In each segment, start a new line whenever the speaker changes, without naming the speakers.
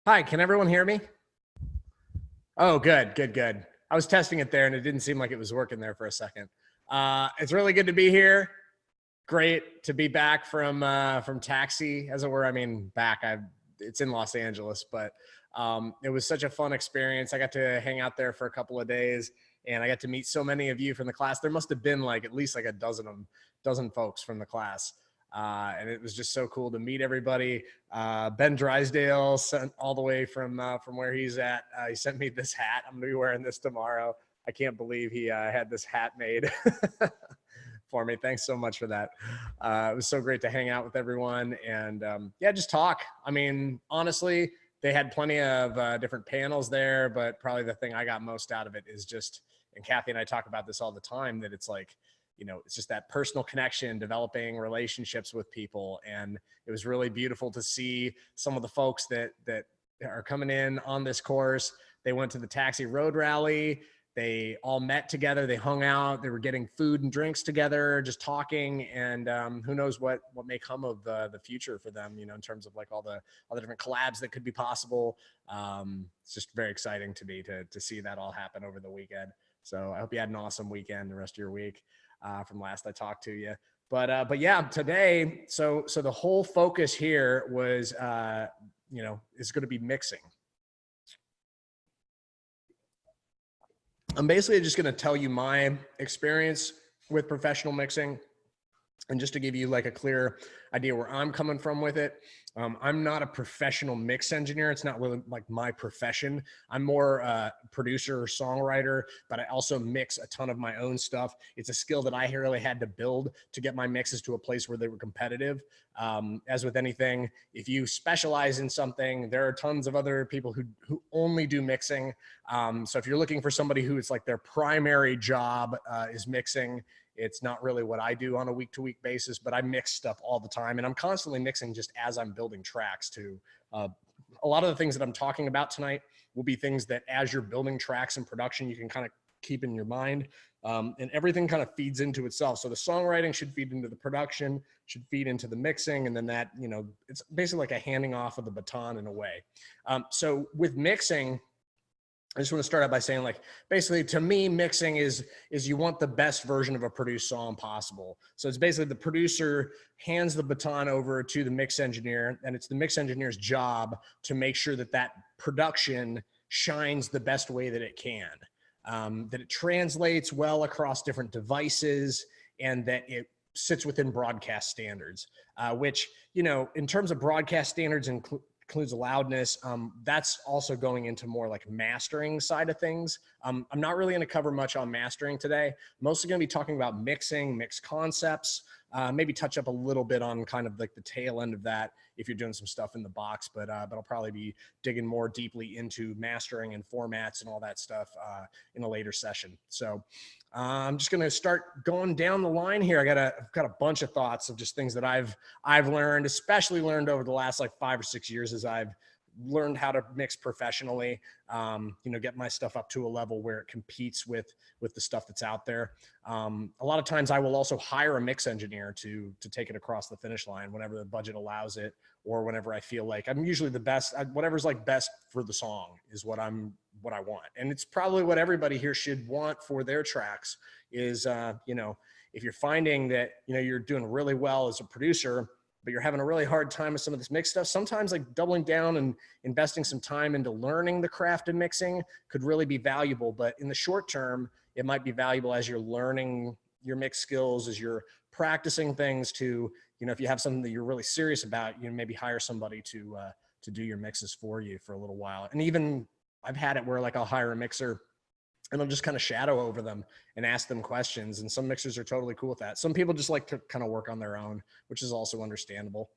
Hi, can everyone hear me? Oh, good, good, good. I was testing it there and it didn't seem like it was working there for a second. It's really good to be here. Great to be back from Taxi, as it were. I mean, back. It's in Los Angeles, but it was such a fun experience. I got to hang out there for a couple of days, and I got to meet so many of you from the class. There must have been like at least like a dozen folks from the class. And it was just so cool to meet everybody. Ben Drysdale sent all the way from where he's at. He sent me this hat. I'm gonna be wearing this tomorrow. I can't believe he had this hat made for me. Thanks so much for that. It was so great to hang out with everyone and yeah, just talk. I mean, honestly, they had plenty of different panels there, but probably the thing I got most out of it is just, and Kathy and I talk about this all the time, that it's like, it's just that personal connection, developing relationships with people. And it was really beautiful to see some of the folks that are coming in on this course. They went to the Taxi Road Rally. They all met together. They hung out. They were getting food and drinks together, just talking. And who knows what may come of the future for them, in terms of like all the different collabs that could be possible. It's just very exciting to me to see that all happen over the weekend. So I hope you had an awesome weekend, the rest of your week, from last I talked to you. But yeah, today, so the whole focus here was, is going to be mixing. I'm basically just going to tell you my experience with professional mixing, and just to give you like a clear idea where I'm coming from with it. I'm not a professional mix engineer. It's not really like my profession. I'm more a producer or songwriter, but I also mix a ton of my own stuff. It's a skill that I really had to build to get my mixes to a place where they were competitive. As with anything, if you specialize in something, there are tons of other people who only do mixing. So if you're looking for somebody who it's like their primary job is mixing, it's not really what I do on a week-to-week basis, but I mix stuff all the time, and I'm constantly mixing just as I'm building tracks too. A lot of the things that I'm talking about tonight will be things that as you're building tracks in production, you can kind of keep in your mind, and everything kind of feeds into itself. So the songwriting should feed into the production, should feed into the mixing, and then that, it's basically like a handing off of the baton in a way. So with mixing, I just want to start out by saying, like, basically to me, mixing is you want the best version of a produced song possible. So it's basically the producer hands the baton over to the mix engineer, and it's the mix engineer's job to make sure that that production shines the best way that it can, that it translates well across different devices, and that it sits within broadcast standards, which, in terms of broadcast standards includes loudness. That's also going into more like mastering side of things. I'm not really going to cover much on mastering today. Mostly going to be talking about mixing, mix concepts, maybe touch up a little bit on kind of like the tail end of that if you're doing some stuff in the box, but I'll probably be digging more deeply into mastering and formats and all that stuff in a later session. So I'm just going to start going down the line here. I've got a bunch of thoughts of just things that I've learned, especially learned over the last like 5 or 6 years as I've learned how to mix professionally, get my stuff up to a level where it competes with the stuff that's out there. A lot of times I will also hire a mix engineer to take it across the finish line whenever the budget allows it, or whenever I feel like I'm usually the best. Whatever's like best for the song is what I want. And it's probably what everybody here should want for their tracks is, if you're finding that, you're doing really well as a producer, but you're having a really hard time with some of this mix stuff, sometimes like doubling down and investing some time into learning the craft of mixing could really be valuable. But in the short term, it might be valuable as you're learning your mix skills, as you're practicing things to, if you have something that you're really serious about, maybe hire somebody to do your mixes for you for a little while. And even I've had it where like I'll hire a mixer and I'll just kind of shadow over them and ask them questions. And some mixers are totally cool with that. Some people just like to kind of work on their own, which is also understandable.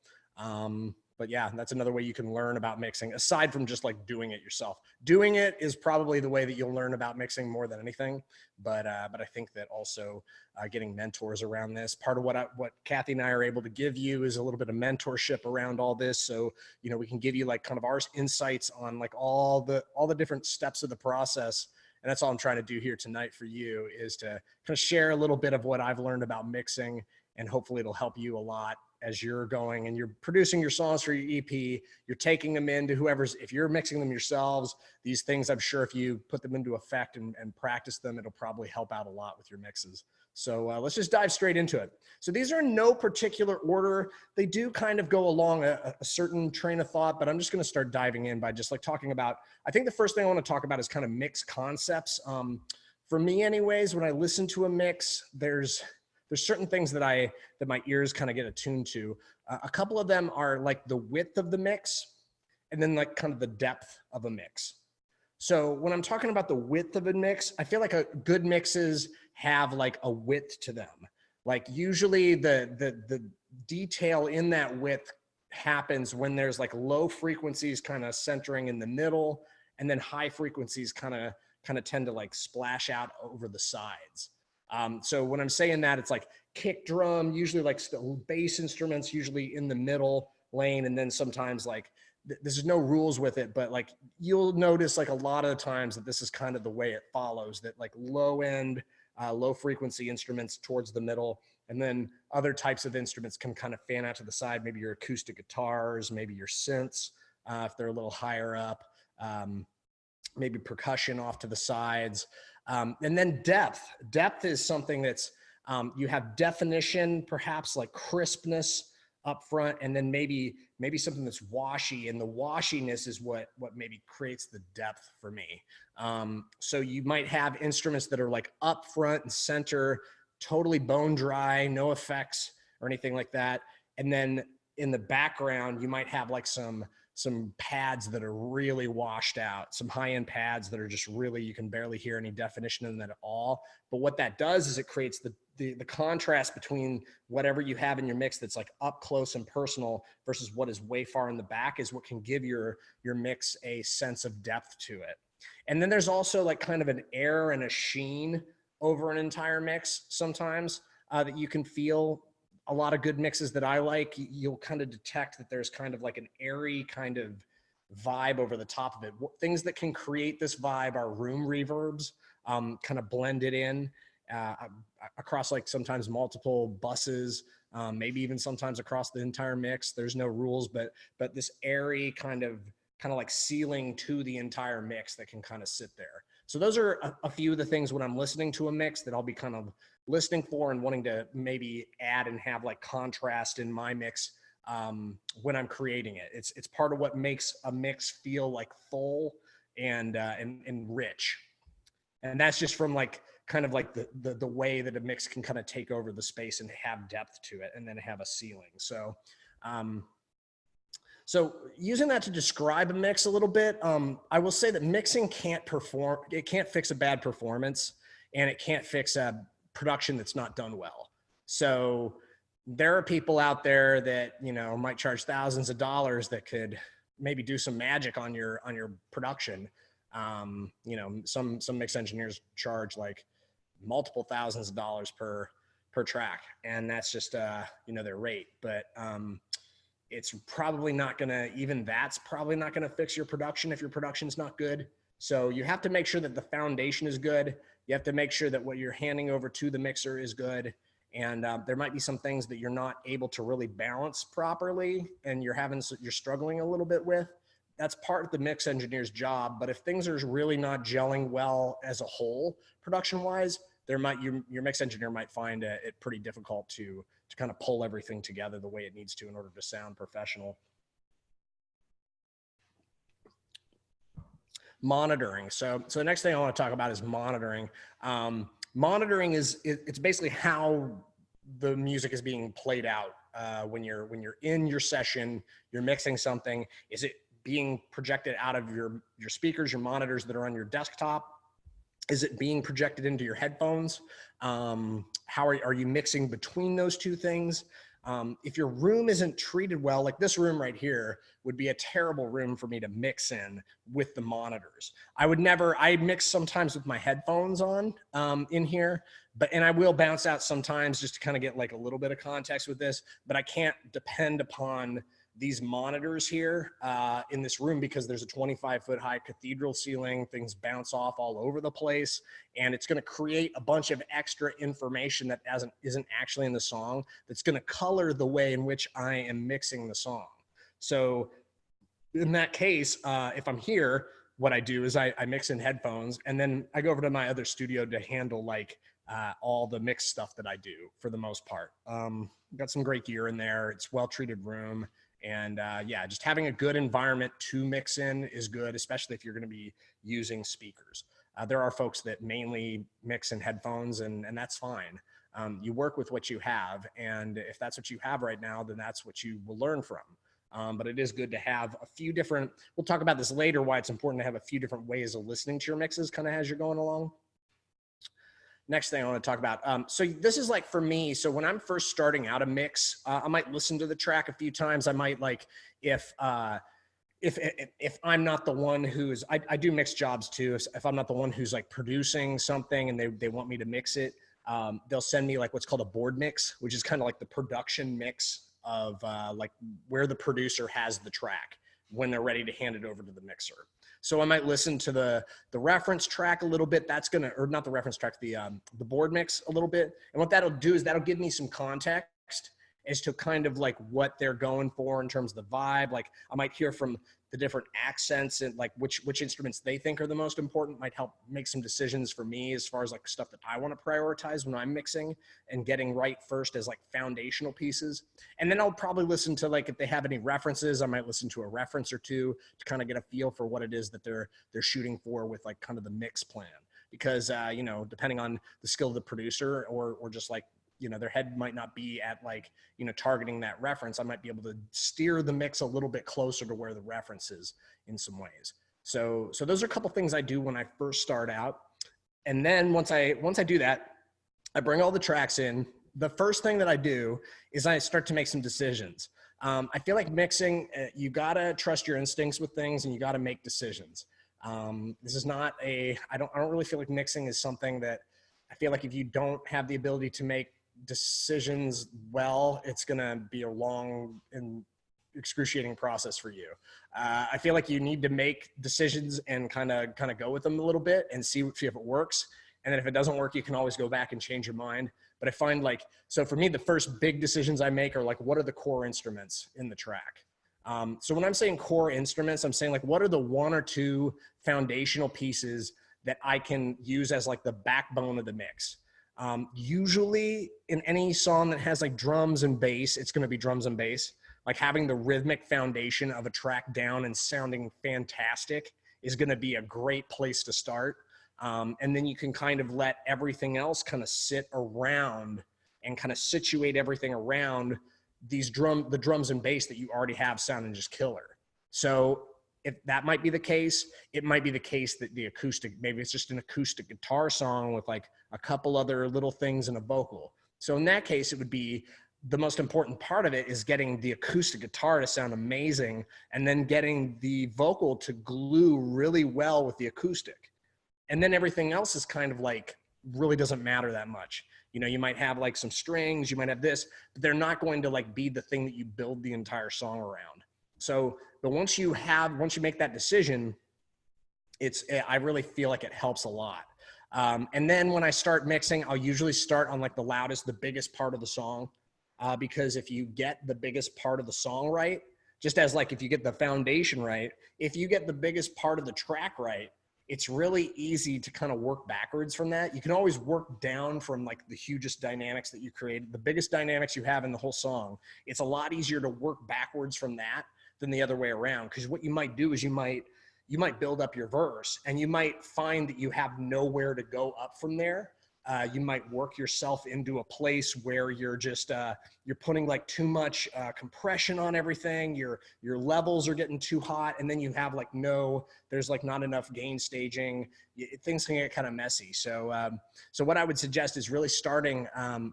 But yeah, that's another way you can learn about mixing aside from just like doing it yourself. Doing it is probably the way that you'll learn about mixing more than anything. But I think that also getting mentors around this, part of what Kathy and I are able to give you is a little bit of mentorship around all this. So, we can give you like kind of our insights on like all the different steps of the process. And that's all I'm trying to do here tonight for you, is to kind of share a little bit of what I've learned about mixing, and hopefully it'll help you a lot as you're going and you're producing your songs for your EP. You're taking them into whoever's, if you're mixing them yourselves, these things, I'm sure if you put them into effect and practice them, it'll probably help out a lot with your mixes. So let's just dive straight into it. So these are in no particular order. They do kind of go along a certain train of thought, but I'm just going to start diving in by just like talking about, I think the first thing I want to talk about is kind of mix concepts. For me anyways, when I listen to a mix, there's certain things that my ears kind of get attuned to. A couple of them are like the width of the mix and then like kind of the depth of a mix. So when I'm talking about the width of a mix, I feel like a good mixes have like a width to them. Like usually the detail in that width happens when there's like low frequencies kind of centering in the middle, and then high frequencies kind of tend to like splash out over the sides. So when I'm saying that, it's like kick drum, usually like bass instruments, usually in the middle lane, and then sometimes like there's no rules with it, but like you'll notice like a lot of the times that this is kind of the way it follows, that like low end, low frequency instruments towards the middle, and then other types of instruments can kind of fan out to the side. Maybe your acoustic guitars, maybe your synths, if they're a little higher up, maybe percussion off to the sides. And then depth. Depth is something that's, you have definition, perhaps like crispness up front, and then maybe something that's washy, and the washiness is what maybe creates the depth for me. So you might have instruments that are like up front and center, totally bone dry, no effects or anything like that. And then in the background, you might have like some pads that are really washed out, some high-end pads that are just really, you can barely hear any definition in that at all. But what that does is it creates the contrast between whatever you have in your mix that's like up close and personal versus what is way far in the back is what can give your mix a sense of depth to it. And then there's also like kind of an air and a sheen over an entire mix sometimes that you can feel. A lot of good mixes that I like, you'll kind of detect that there's kind of like an airy kind of vibe over the top of it. Things that can create this vibe are room reverbs, kind of blended in across like sometimes multiple buses, maybe even sometimes across the entire mix. There's no rules, but this airy kind of like ceiling to the entire mix that can kind of sit there. So those are a few of the things when I'm listening to a mix that I'll be kind of listening for and wanting to maybe add and have like contrast in my mix when I'm creating it. It's part of what makes a mix feel like full and rich. And that's just from like kind of like the way that a mix can kind of take over the space and have depth to it and then have a ceiling. So so using that to describe a mix a little bit, I will say that mixing can't fix a bad performance, and it can't fix a production that's not done well. So there are people out there that, you know, might charge thousands of dollars that could maybe do some magic on your production. You know, some mix engineers charge like multiple thousands of dollars per track, and that's just you know, their rate. But it's probably not gonna, even that's probably not gonna fix your production if your production's not good. So you have to make sure that the foundation is good. You have to make sure that what you're handing over to the mixer is good. And there might be some things that you're not able to really balance properly and you're struggling a little bit with. That's part of the mix engineer's job. But if things are really not gelling well as a whole, production wise, your mix engineer might find it pretty difficult to kind of pull everything together the way it needs to in order to sound professional. Monitoring. So the next thing I want to talk about is monitoring. Monitoring it's basically how the music is being played out when you're in your session, you're mixing something. Is it being projected out of your speakers, your monitors that are on your desktop? Is it being projected into your headphones? How are you mixing between those two things? If your room isn't treated well, like this room right here would be a terrible room for me to mix in with the monitors. I mix sometimes with my headphones on in here, and I will bounce out sometimes just to kind of get like a little bit of context with this, but I can't depend upon these monitors here in this room because there's a 25-foot high cathedral ceiling. Things bounce off all over the place, and it's going to create a bunch of extra information that isn't actually in the song that's going to color the way in which I am mixing the song. So in that case, if I'm here, what I do is I mix in headphones, and then I go over to my other studio to handle like all the mix stuff that I do for the most part. Got some great gear in there. It's well-treated room. And yeah, just having a good environment to mix in is good, especially if you're going to be using speakers. There are folks that mainly mix in headphones, and that's fine. You work with what you have, and if that's what you have right now, then that's what you will learn from. But it is good to have a few different, we'll talk about this later, why it's important to have a few different ways of listening to your mixes kind of as you're going along. Next thing I want to talk about. So this is like for me. So when I'm first starting out a mix, I might listen to the track a few times. I might like, if I'm not the one who's, I do mix jobs too. If I'm not the one who's like producing something and they want me to mix it, they'll send me like what's called a board mix, which is kind of like the production mix of like where the producer has the track when they're ready to hand it over to the mixer. So I might listen to the reference track a little bit. That's gonna, or not the reference track, the board mix a little bit. And what that'll do is that'll give me some context as to kind of like what they're going for in terms of the vibe. Like I might hear from the different accents and like which instruments they think are the most important. Might help make some decisions for me as far as like stuff that I want to prioritize when I'm mixing and getting right first as like foundational pieces. And then I'll probably listen to like, if they have any references, I might listen to a reference or two to kind of get a feel for what it is that they're shooting for with like kind of the mix plan. Because you know, depending on the skill of the producer or just like, you know, their head might not be at like, you know, targeting that reference. I might be able to steer the mix a little bit closer to where the reference is in some ways. So those are a couple things I do when I first start out. And then once I do that, I bring all the tracks in. The first thing that I do is I start to make some decisions. I feel like mixing, you gotta trust your instincts with things and you gotta make decisions. This is not I don't really feel like mixing is something that I feel like if you don't have the ability to make decisions well, it's going to be a long and excruciating process for you. I feel like you need to make decisions and kind of go with them a little bit and see if it works. And then if it doesn't work, you can always go back and change your mind. But I find like, so for me, the first big decisions I make are like, what are the core instruments in the track? So when I'm saying core instruments, I'm saying like, what are the one or two foundational pieces that I can use as like the backbone of the mix? Usually in any song that has like drums and bass, it's going to be drums and bass. Like having the rhythmic foundation of a track down and sounding fantastic is going to be a great place to start. And then you can kind of let everything else kind of sit around and kind of situate everything around the drums and bass that you already have sounding just killer. So if that might be the case, it might be the case that the acoustic, maybe it's just an acoustic guitar song with like a couple other little things and a vocal. So in that case, it would be the most important part of it is getting the acoustic guitar to sound amazing and then getting the vocal to glue really well with the acoustic. And then everything else is kind of like really doesn't matter that much. You know, you might have like some strings, you might have this, but they're not going to like be the thing that you build the entire song around. So, but once you make that decision, I really feel like it helps a lot. And then when I start mixing, I'll usually start on like the loudest, the biggest part of the song. Because if you get the biggest part of the song right, just as like if you get the foundation right, if you get the biggest part of the track right, it's really easy to kind of work backwards from that. You can always work down from like the hugest dynamics that you created, the biggest dynamics you have in the whole song. It's a lot easier to work backwards from that than the other way around. Because what you might do is you might build up your verse and you might find that you have nowhere to go up from there. You might work yourself into a place where you're just you're putting like too much compression on everything. Your levels are getting too hot, and then you have like there's like not enough gain staging. Things can get kind of messy. So so what I would suggest is really starting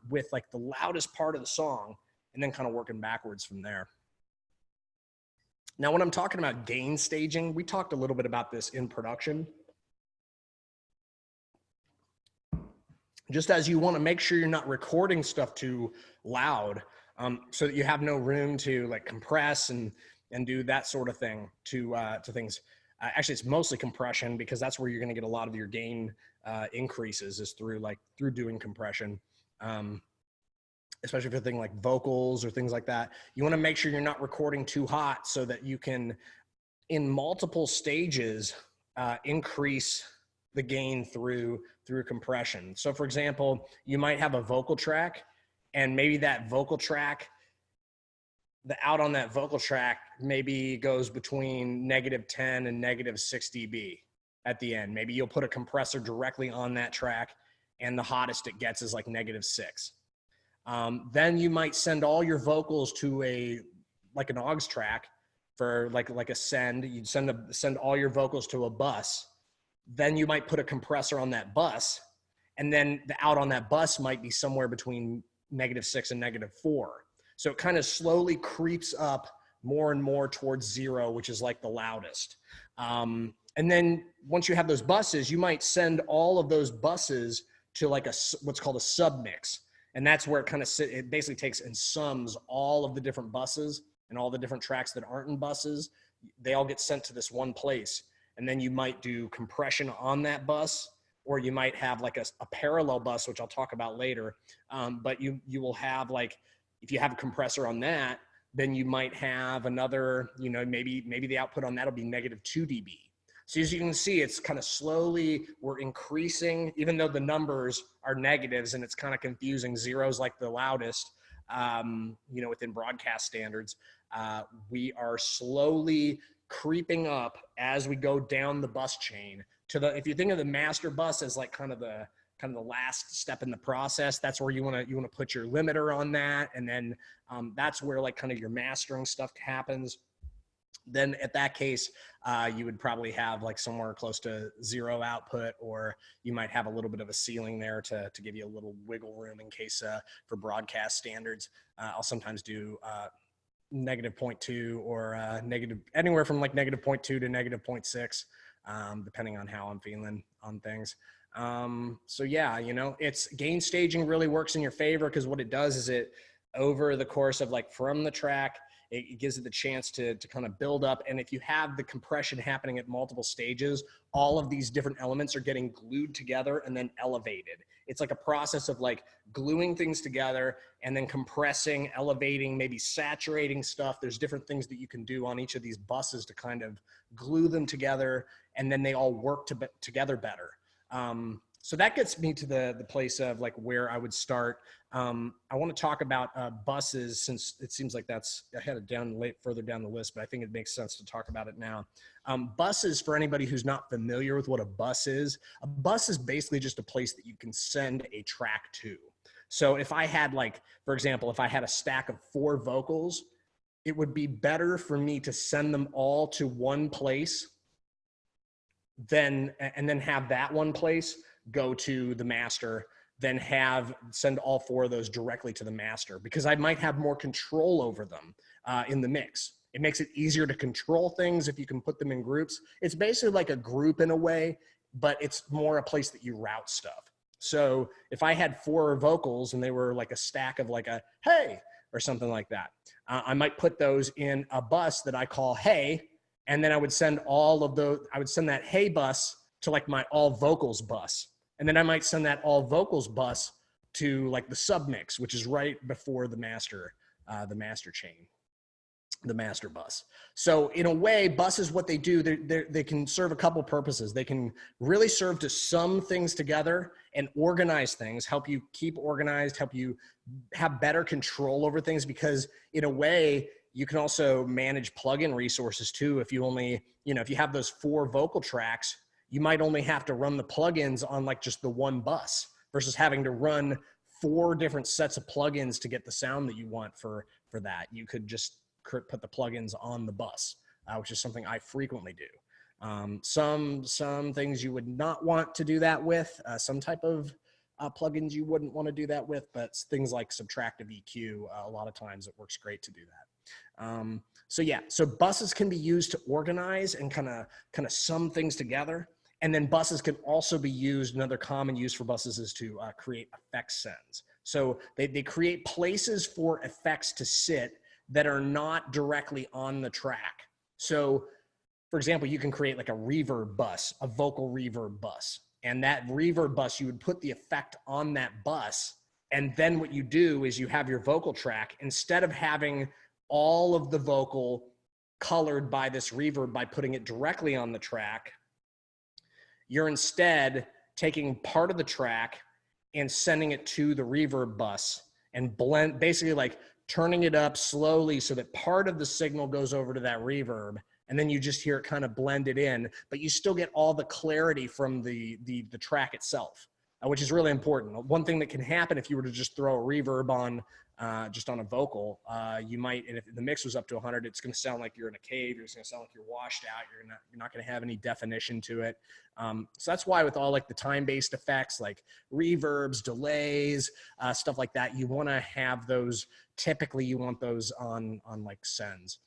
with like the loudest part of the song, and then kind of working backwards from there. Now, when I'm talking about gain staging, we talked a little bit about this in production. Just as you want to make sure you're not recording stuff too loud, so that you have no room to like compress and do that sort of thing to things. Actually, it's mostly compression because that's where you're going to get a lot of your gain increases is through doing compression. Especially for things like vocals or things like that. You want to make sure you're not recording too hot so that you can, in multiple stages, increase the gain through compression. So for example, you might have a vocal track, and maybe that vocal track, the out on that vocal track maybe goes between -10 and -6 dB at the end. Maybe you'll put a compressor directly on that track, and the hottest it gets is like -6. Then you might send all your vocals to like an aux track for like a send. You'd send all your vocals to a bus. Then you might put a compressor on that bus, and then the out on that bus might be somewhere between -6 and -4. So it kind of slowly creeps up more and more towards 0, which is like the loudest. And then once you have those buses, you might send all of those buses to like what's called a submix. And that's where it basically takes and sums all of the different buses and all the different tracks that aren't in buses. They all get sent to this one place. And then you might do compression on that bus, or you might have like a parallel bus, which I'll talk about later. But you will have like, if you have a compressor on that, then you might have another, maybe the output on that will be -2 dB. So as you can see, it's kind of slowly, we're increasing, even though the numbers are negatives and it's kind of confusing. 0 is like the loudest, within broadcast standards. We are slowly creeping up as we go down the bus chain to if you think of the master bus as like kind of the last step in the process, that's where you want to put your limiter on that. And then that's where like kind of your mastering stuff happens. Then at that case, you would probably have like somewhere close to 0 output, or you might have a little bit of a ceiling there to give you a little wiggle room in case for broadcast standards. I'll sometimes do -0.2 or anywhere from like -0.2 to -0.6, depending on how I'm feeling on things. So yeah, it's gain staging really works in your favor because what it does is it, over the course of like from the track, it gives it the chance to kind of build up. And if you have the compression happening at multiple stages, all of these different elements are getting glued together and then elevated. It's like a process of like gluing things together and then compressing, elevating, maybe saturating stuff. There's different things that you can do on each of these buses to kind of glue them together, and then they all work together better. So that gets me to the place of like where I would start. I want to talk about buses, since it seems like that's I had it further down the list, but I think it makes sense to talk about it now. Buses, for anybody who's not familiar with what a bus is basically just a place that you can send a track to. So if I had like, for example, if I had a stack of 4 vocals, it would be better for me to send them all to one place and then have that one place go to the master, then send all 4 of those directly to the master, because I might have more control over them in the mix. It makes it easier to control things if you can put them in groups. It's basically like a group in a way, but it's more a place that you route stuff. So if I had 4 vocals and they were like a stack of like a hey or something like that, I might put those in a bus that I call hey, and then I would send that hey bus to like my all vocals bus. And then I might send that all vocals bus to like the submix, which is right before the master chain, the master bus. So in a way, buses, what they do, they can serve a couple purposes. They can really serve to sum things together and organize things, help you keep organized, help you have better control over things, because in a way, you can also manage plugin resources too. If you only, if you have those 4 vocal tracks, you might only have to run the plugins on like just the one bus versus having to run 4 different sets of plugins to get the sound that you want for that. You could just put the plugins on the bus, which is something I frequently do. Some things you would not want to do that with, some type of plugins you wouldn't want to do that with, but things like subtractive EQ, a lot of times it works great to do that. So yeah, so buses can be used to organize and kind of sum things together. And then buses can also be used, another common use for buses is to create effect sends. So they create places for effects to sit that are not directly on the track. So for example, you can create like a reverb bus, a vocal reverb bus. And that reverb bus, you would put the effect on that bus. And then what you do is you have your vocal track, instead of having all of the vocal colored by this reverb by putting it directly on the track, you're instead taking part of the track and sending it to the reverb bus and blend, basically like turning it up slowly so that part of the signal goes over to that reverb. And then you just hear it kind of blended in, but you still get all the clarity from the track itself, which is really important. One thing that can happen if you were to just throw a reverb on just on a vocal, you might, and if the mix was up to 100, it's going to sound like you're in a cave. It's going to sound like you're washed out. You're not going to have any definition to it. So that's why with all like the time-based effects, like reverbs, delays, stuff like that, you want to have those. Typically, you want those on like sends.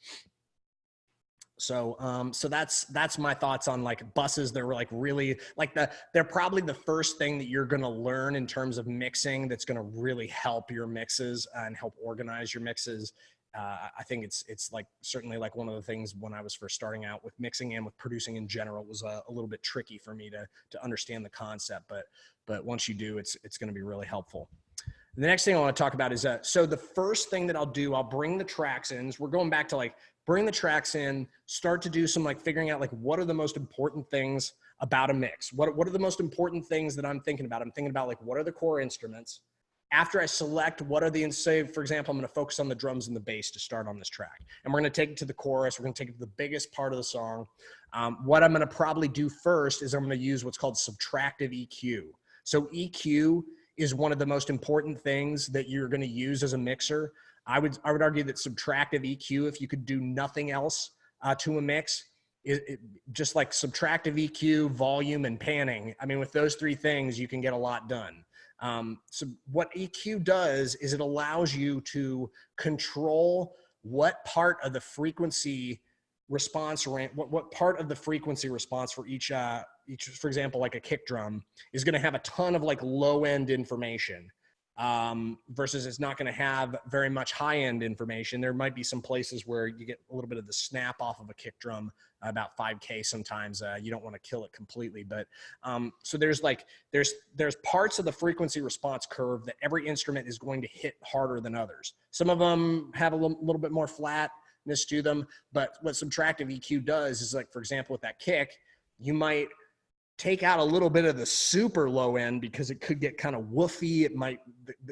So, so that's my thoughts on like buses. They're like really like they're probably the first thing that you're going to learn in terms of mixing. That's going to really help your mixes and help organize your mixes. I think it's like certainly like one of the things when I was first starting out with mixing and with producing in general was a little bit tricky for me to understand the concept. But once you do, it's going to be really helpful. The next thing I want to talk about is, so the first thing that I'll do, I'll bring the tracks in. So we're going back to like, bring the tracks in, start to do some like figuring out like, what are the most important things about a mix? What are the most important things that I'm thinking about? I'm thinking about like, what are the core instruments? After I select what are the, say, for example, I'm going to focus on the drums and the bass to start on this track. And we're going to take it to the chorus. We're going to take it to the biggest part of the song. What I'm going to probably do first is I'm going to use what's called subtractive EQ. So EQ is one of the most important things that you're going to use as a mixer. I would argue that subtractive EQ, if you could do nothing else to a mix, just like subtractive EQ, volume, and panning. I mean, with those three things, you can get a lot done. So what EQ does is it allows you to control what part of the frequency response range, what part of the frequency response for each, for example, like a kick drum is going to have a ton of like low end information. Versus it's not going to have very much high end information. There might be some places where you get a little bit of the snap off of a kick drum, about 5K sometimes. You don't want to kill it completely, but so there's parts of the frequency response curve that every instrument is going to hit harder than others. Some of them have a little bit more flatness to them, but what subtractive EQ does is, like, for example, with that kick, you might take out a little bit of the super low end because it could get kind of woofy. It might,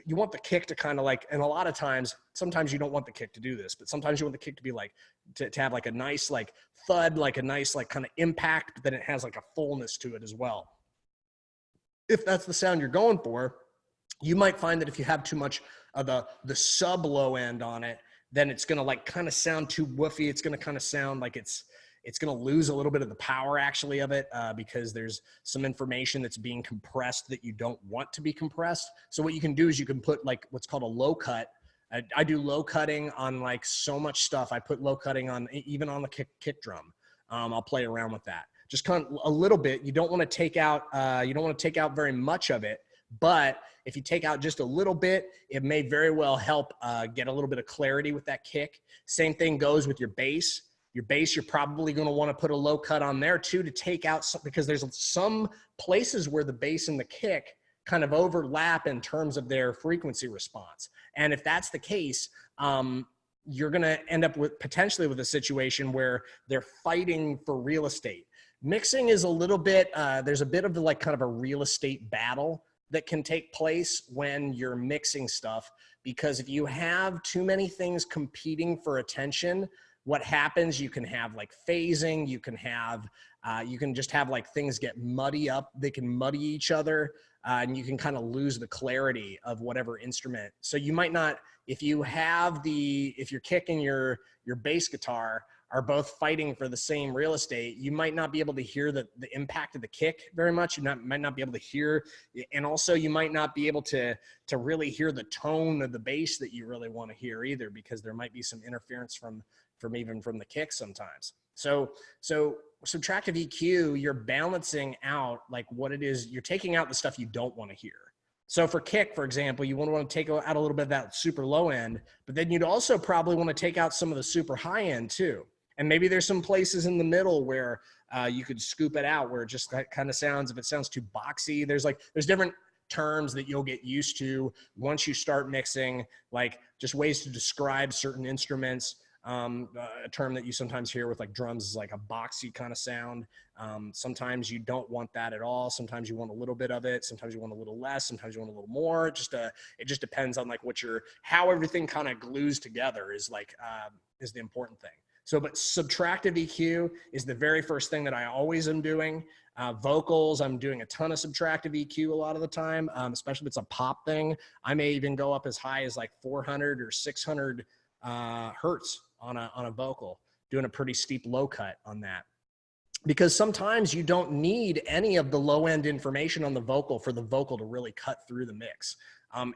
you want the kick to kind of like, and a lot of times, sometimes you don't want the kick to do this, but sometimes you want the kick to be like, to have like a nice like thud, like a nice like kind of impact, but then it has like a fullness to it as well. If that's the sound you're going for, you might find that if you have too much of the sub low end on it, then it's going to like kind of sound too woofy. It's going to kind of sound like it's going to lose a little bit of the power actually of it because there's some information that's being compressed that you don't want to be compressed. So what you can do is you can put like what's called a low cut. I do low cutting on like so much stuff. I put low cutting on even on the kick drum. I'll play around with that. Just kind of a little bit. You don't want to take out very much of it, but if you take out just a little bit, it may very well help get a little bit of clarity with that kick. Same thing goes with your bass. Your bass, you're probably going to want to put a low cut on there too to take out some, because there's some places where the bass and the kick kind of overlap in terms of their frequency response. And if that's the case, you're going to end up with potentially with a situation where they're fighting for real estate. Mixing is a little bit, there's a bit of like kind of a real estate battle that can take place when you're mixing stuff, because if you have too many things competing for attention, what happens, you can have like phasing, you can just have like things get muddy up, they can muddy each other, and you can kind of lose the clarity of whatever instrument. So you might not, if your kick and your bass guitar are both fighting for the same real estate, you might not be able to hear the impact of the kick very much. Might not be able to hear, and also you might not be able to really hear the tone of the bass that you really want to hear either, because there might be some interference from the kick sometimes. So subtractive EQ, you're balancing out like what it is, you're taking out the stuff you don't want to hear. So for kick, for example, you want to take out a little bit of that super low end, but then you'd also probably want to take out some of the super high end too. And maybe there's some places in the middle where you could scoop it out, where it just kind of sounds, if it sounds too boxy, there's different terms that you'll get used to once you start mixing, like just ways to describe certain instruments. A term that you sometimes hear with like drums is like a boxy kind of sound. Sometimes you don't want that at all. Sometimes you want a little bit of it. Sometimes you want a little less. Sometimes you want a little more. It just depends on like how everything kind of glues together is the important thing. So, but subtractive EQ is the very first thing that I always am doing. Vocals, I'm doing a ton of subtractive EQ a lot of the time, especially if it's a pop thing. I may even go up as high as like 400 or 600 hertz on a vocal, doing a pretty steep low cut on that. Because sometimes you don't need any of the low end information on the vocal for the vocal to really cut through the mix.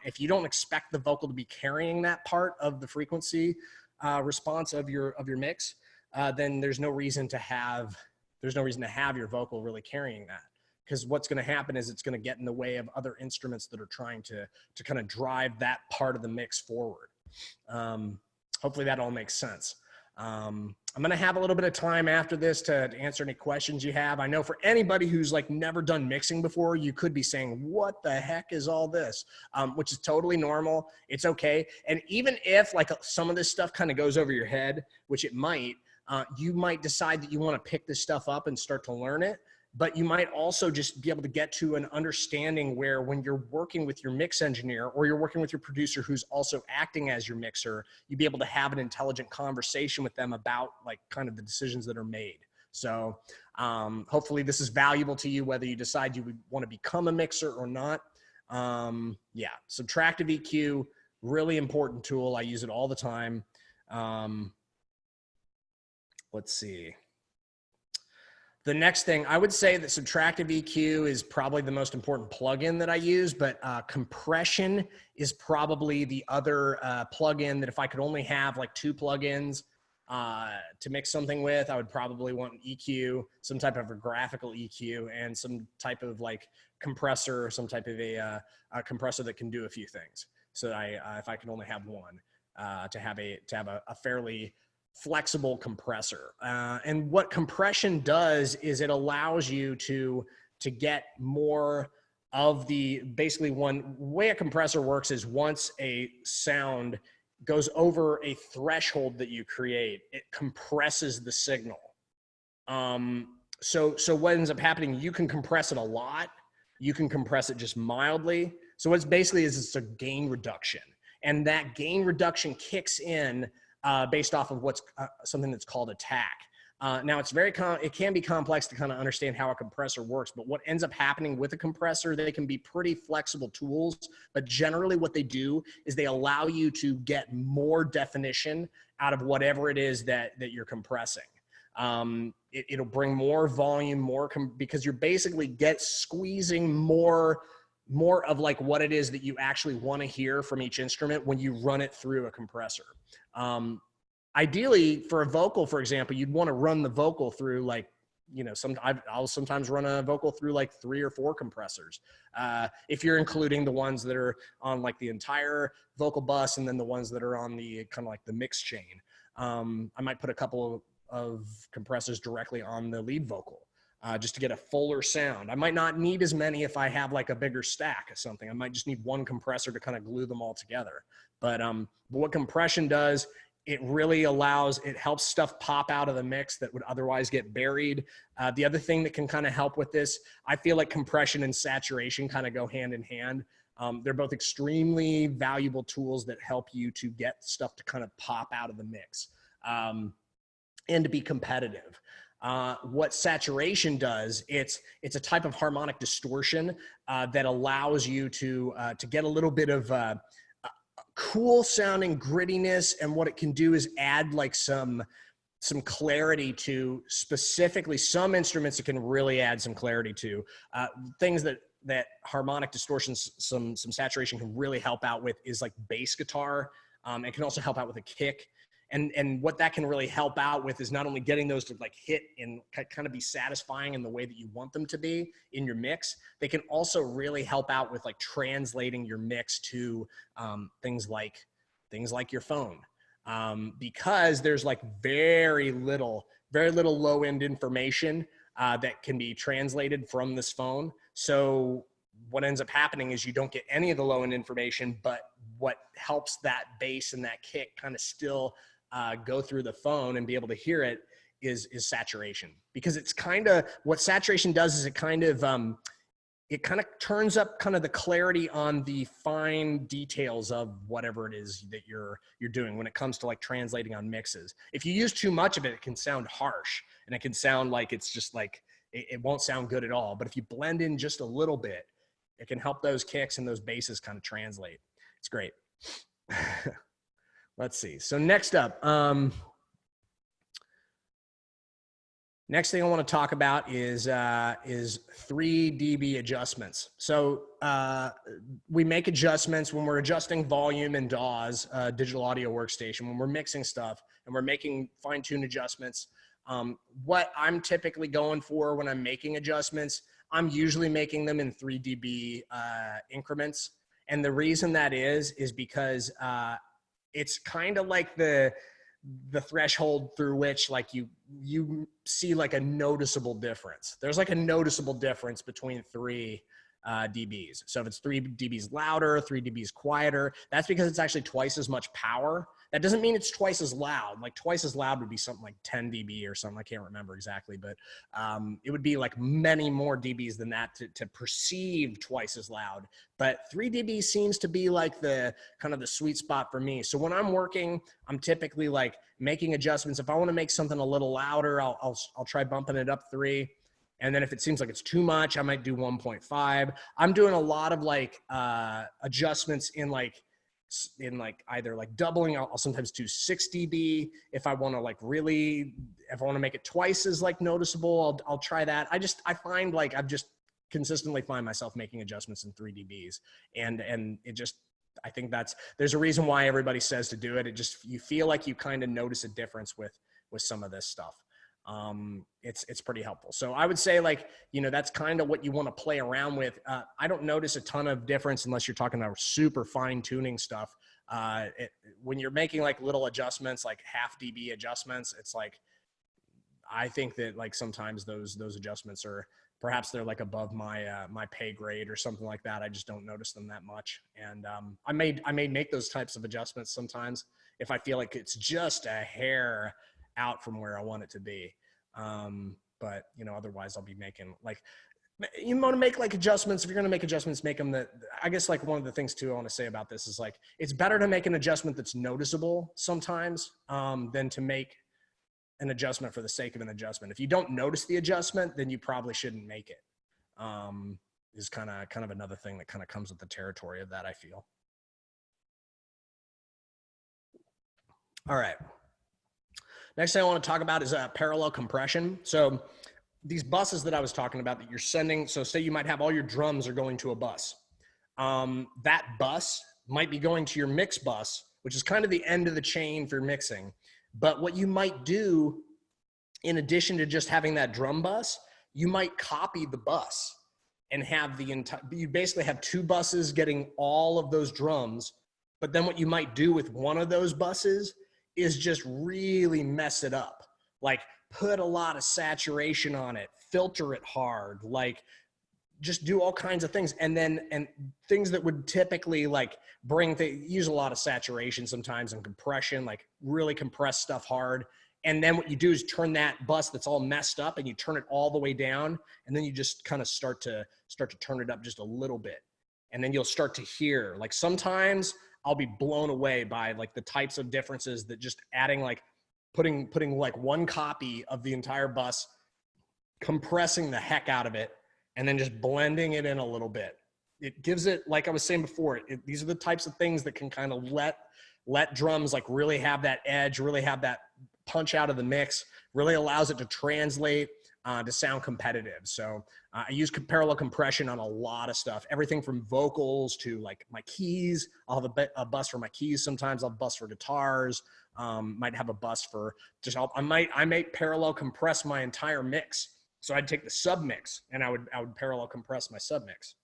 If you don't expect the vocal to be carrying that part of the frequency response of your mix, then there's no reason to have your vocal really carrying that. Because what's going to happen is it's going to get in the way of other instruments that are trying to kind of drive that part of the mix forward. Hopefully that all makes sense. I'm going to have a little bit of time after this to answer any questions you have. I know for anybody who's like never done mixing before, you could be saying, what the heck is all this? Which is totally normal. It's okay. And even if like some of this stuff kind of goes over your head, which it might, you might decide that you want to pick this stuff up and start to learn it. But you might also just be able to get to an understanding where when you're working with your mix engineer or you're working with your producer who's also acting as your mixer, you'd be able to have an intelligent conversation with them about like kind of the decisions that are made. So hopefully this is valuable to you, whether you decide you would want to become a mixer or not. Yeah, subtractive EQ, really important tool. I use it all the time. Let's see. The next thing, I would say that subtractive EQ is probably the most important plugin that I use, but compression is probably the other plugin that if I could only have like 2 plugins to mix something with, I would probably want an EQ, some type of a graphical EQ, and some type of like compressor, some type of a compressor that can do a few things. So that if I could only have one, to have a fairly flexible compressor. And what compression does is it allows you to get more of basically one way a compressor works is once a sound goes over a threshold that you create, it compresses the signal. So what ends up happening, you can compress it a lot, you can compress it just mildly. So what's basically is it's a gain reduction. And that gain reduction kicks in based off of what's something that's called attack. Now it can be complex to kind of understand how a compressor works, but what ends up happening with a compressor, they can be pretty flexible tools, but generally what they do is they allow you to get more definition out of whatever it is that you're compressing. It'll bring more volume, because you're basically squeezing more of like what it is that you actually want to hear from each instrument when you run it through a compressor. Ideally for a vocal, for example, you'd want to run the vocal through like, you know, I'll sometimes run a vocal through like 3 or 4 compressors. If you're including the ones that are on like the entire vocal bus and then the ones that are on the kind of like the mix chain. I might put a couple of compressors directly on the lead vocal. Just to get a fuller sound. I might not need as many if I have like a bigger stack or something. I might just need one compressor to kind of glue them all together. But what compression does, it really it helps stuff pop out of the mix that would otherwise get buried. The other thing that can kind of help with this, I feel like compression and saturation kind of go hand in hand. They're both extremely valuable tools that help you to get stuff to kind of pop out of the mix and to be competitive. What saturation does, it's a type of harmonic distortion that allows you to get a little bit of cool sounding grittiness, and what it can do is add like some clarity to specifically some instruments. It can really add some clarity to things that harmonic distortions, some saturation can really help out with is like bass guitar. It can also help out with a kick. And what that can really help out with is not only getting those to like hit and kind of be satisfying in the way that you want them to be in your mix, they can also really help out with like translating your mix to things like your phone. Because there's like very little low end information that can be translated from this phone. So what ends up happening is you don't get any of the low end information, but what helps that bass and that kick kind of still go through the phone and be able to hear it is saturation. Because it's kind of, what saturation does is it kind of turns up kind of the clarity on the fine details of whatever it is that you're doing when it comes to like translating on mixes. If you use too much of it, it can sound harsh and it can sound like it's just like, it won't sound good at all. But if you blend in just a little bit, it can help those kicks and those basses kind of translate. It's great. Let's see. So next up, next thing I want to talk about is 3 dB adjustments. So we make adjustments when we're adjusting volume in DAWs, digital audio workstation, when we're mixing stuff and we're making fine-tune adjustments. What I'm typically going for when I'm making adjustments, I'm usually making them in 3 dB increments. And the reason that is because it's kind of like the threshold through which like you see like a noticeable difference. There's like a noticeable difference between 3 dBs. So if it's 3 dBs louder, 3 dBs quieter, that's because it's actually twice as much power. That doesn't mean it's twice as loud. Like twice as loud would be something like 10 dB or something. I can't remember exactly, but it would be like many more dBs than that to perceive twice as loud. But 3 dB seems to be like the kind of the sweet spot for me. So when I'm working, I'm typically like making adjustments. If I want to make something a little louder, I'll try bumping it up 3. And then if it seems like it's too much, I might do 1.5. I'm doing a lot of like adjustments in like either like doubling. I'll sometimes do 6 dB. If I want to like really, if I want to make it twice as like noticeable, I'll try that. I find like I've just consistently find myself making adjustments in 3 dBs. And it just, I think there's a reason why everybody says to do it. It just, you feel like you kind of notice a difference with some of this stuff. It's pretty helpful. So I would say like, you know, that's kind of what you want to play around with. I don't notice a ton of difference unless you're talking about super fine tuning stuff. When you're making like little adjustments, like half dB adjustments, it's like, I think that like sometimes those adjustments are, perhaps they're like above my, my pay grade or something like that. I just don't notice them that much. And, I may make those types of adjustments sometimes if I feel like it's just a hair out from where I want it to be. But you know, otherwise I'll be making like, you want to make like adjustments. If you're going to make adjustments, make them I guess like one of the things too, I want to say about this is like, it's better to make an adjustment that's noticeable sometimes, than to make an adjustment for the sake of an adjustment. If you don't notice the adjustment, then you probably shouldn't make it. Is kind of another thing that kind of comes with the territory of that, I feel. All right. Next thing I want to talk about is parallel compression. So these buses that I was talking about that you're sending, so say you might have all your drums are going to a bus. That bus might be going to your mix bus, which is kind of the end of the chain for mixing. But what you might do, in addition to just having that drum bus, you might copy the bus and have the entire, you basically have 2 buses getting all of those drums. But then what you might do with one of those buses is just really mess it up. Like put a lot of saturation on it, filter it hard, like just do all kinds of things. And things that would typically like use a lot of saturation sometimes and compression, like really compress stuff hard. And then what you do is turn that bus that's all messed up and you turn it all the way down. And then you just kind of start to turn it up just a little bit. And then you'll start to hear, like sometimes I'll be blown away by like the types of differences that just adding, like putting like one copy of the entire bus, compressing the heck out of it, and then just blending it in a little bit. It gives it, like I was saying before, these are the types of things that can kind of let drums like really have that edge, really have that punch out of the mix, really allows it to translate to sound competitive. So I use parallel compression on a lot of stuff, everything from vocals to like my keys. I'll have a bus for my keys. Sometimes I'll have a bus for guitars. Might have a bus for just, I might parallel compress my entire mix. So I'd take the sub mix and I would parallel compress my sub mix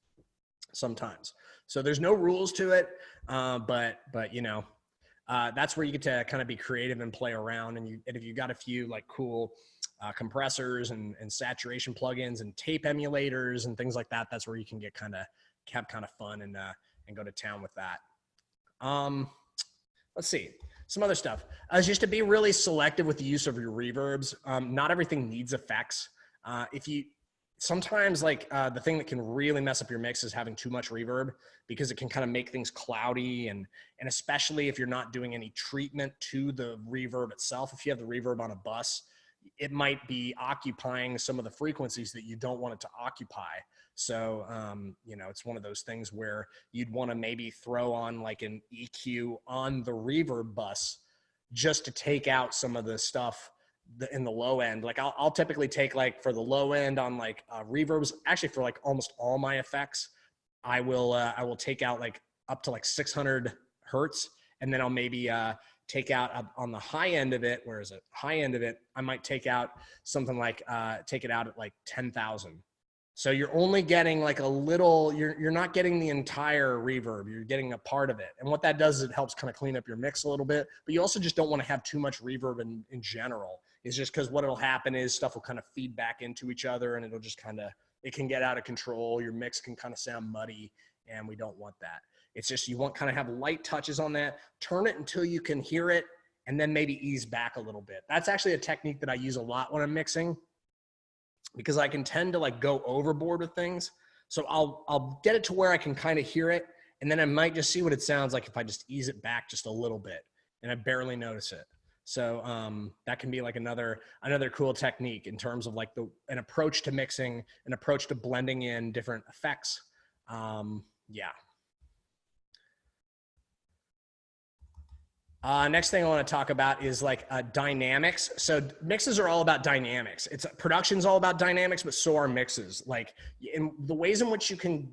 sometimes. So there's no rules to it. But you know, that's where you get to kind of be creative and play around. And if you got a few like cool compressors and saturation plugins and tape emulators and things like that, that's where you can get kind of fun and go to town with that. Let's see some other stuff. Just to be really selective with the use of your reverbs. Not everything needs effects. Sometimes like the thing that can really mess up your mix is having too much reverb, because it can kind of make things cloudy, and especially if you're not doing any treatment to the reverb itself. If you have the reverb on a bus, it might be occupying some of the frequencies that you don't want it to occupy. So, you know, it's one of those things where you'd want to maybe throw on like an EQ on the reverb bus just to take out some of the stuff in the low end. Like I'll typically take, like, for the low end on like reverbs, actually for like almost all my effects, I will take out like up to like 600 Hertz. And then I'll maybe take out on the high end of it. Where is it? High end of it, I might take out something like, take it out at like 10,000. So you're only getting like a little, you're not getting the entire reverb, you're getting a part of it. And what that does is it helps kind of clean up your mix a little bit, but you also just don't want to have too much reverb in general. It's just because what'll happen is stuff will kind of feed back into each other, and it'll just kind of, it can get out of control. Your mix can kind of sound muddy, and we don't want that. It's just, you want kind of have light touches on that, turn it until you can hear it, and then maybe ease back a little bit. That's actually a technique that I use a lot when I'm mixing, because I can tend to like go overboard with things. So I'll get it to where I can kind of hear it, and then I might just see what it sounds like if I just ease it back just a little bit and I barely notice it. So that can be like another cool technique in terms of like an approach to mixing, an approach to blending in different effects. Yeah. Next thing I want to talk about is like dynamics. So mixes are all about dynamics. Production's all about dynamics, but so are mixes. Like in the ways in which you can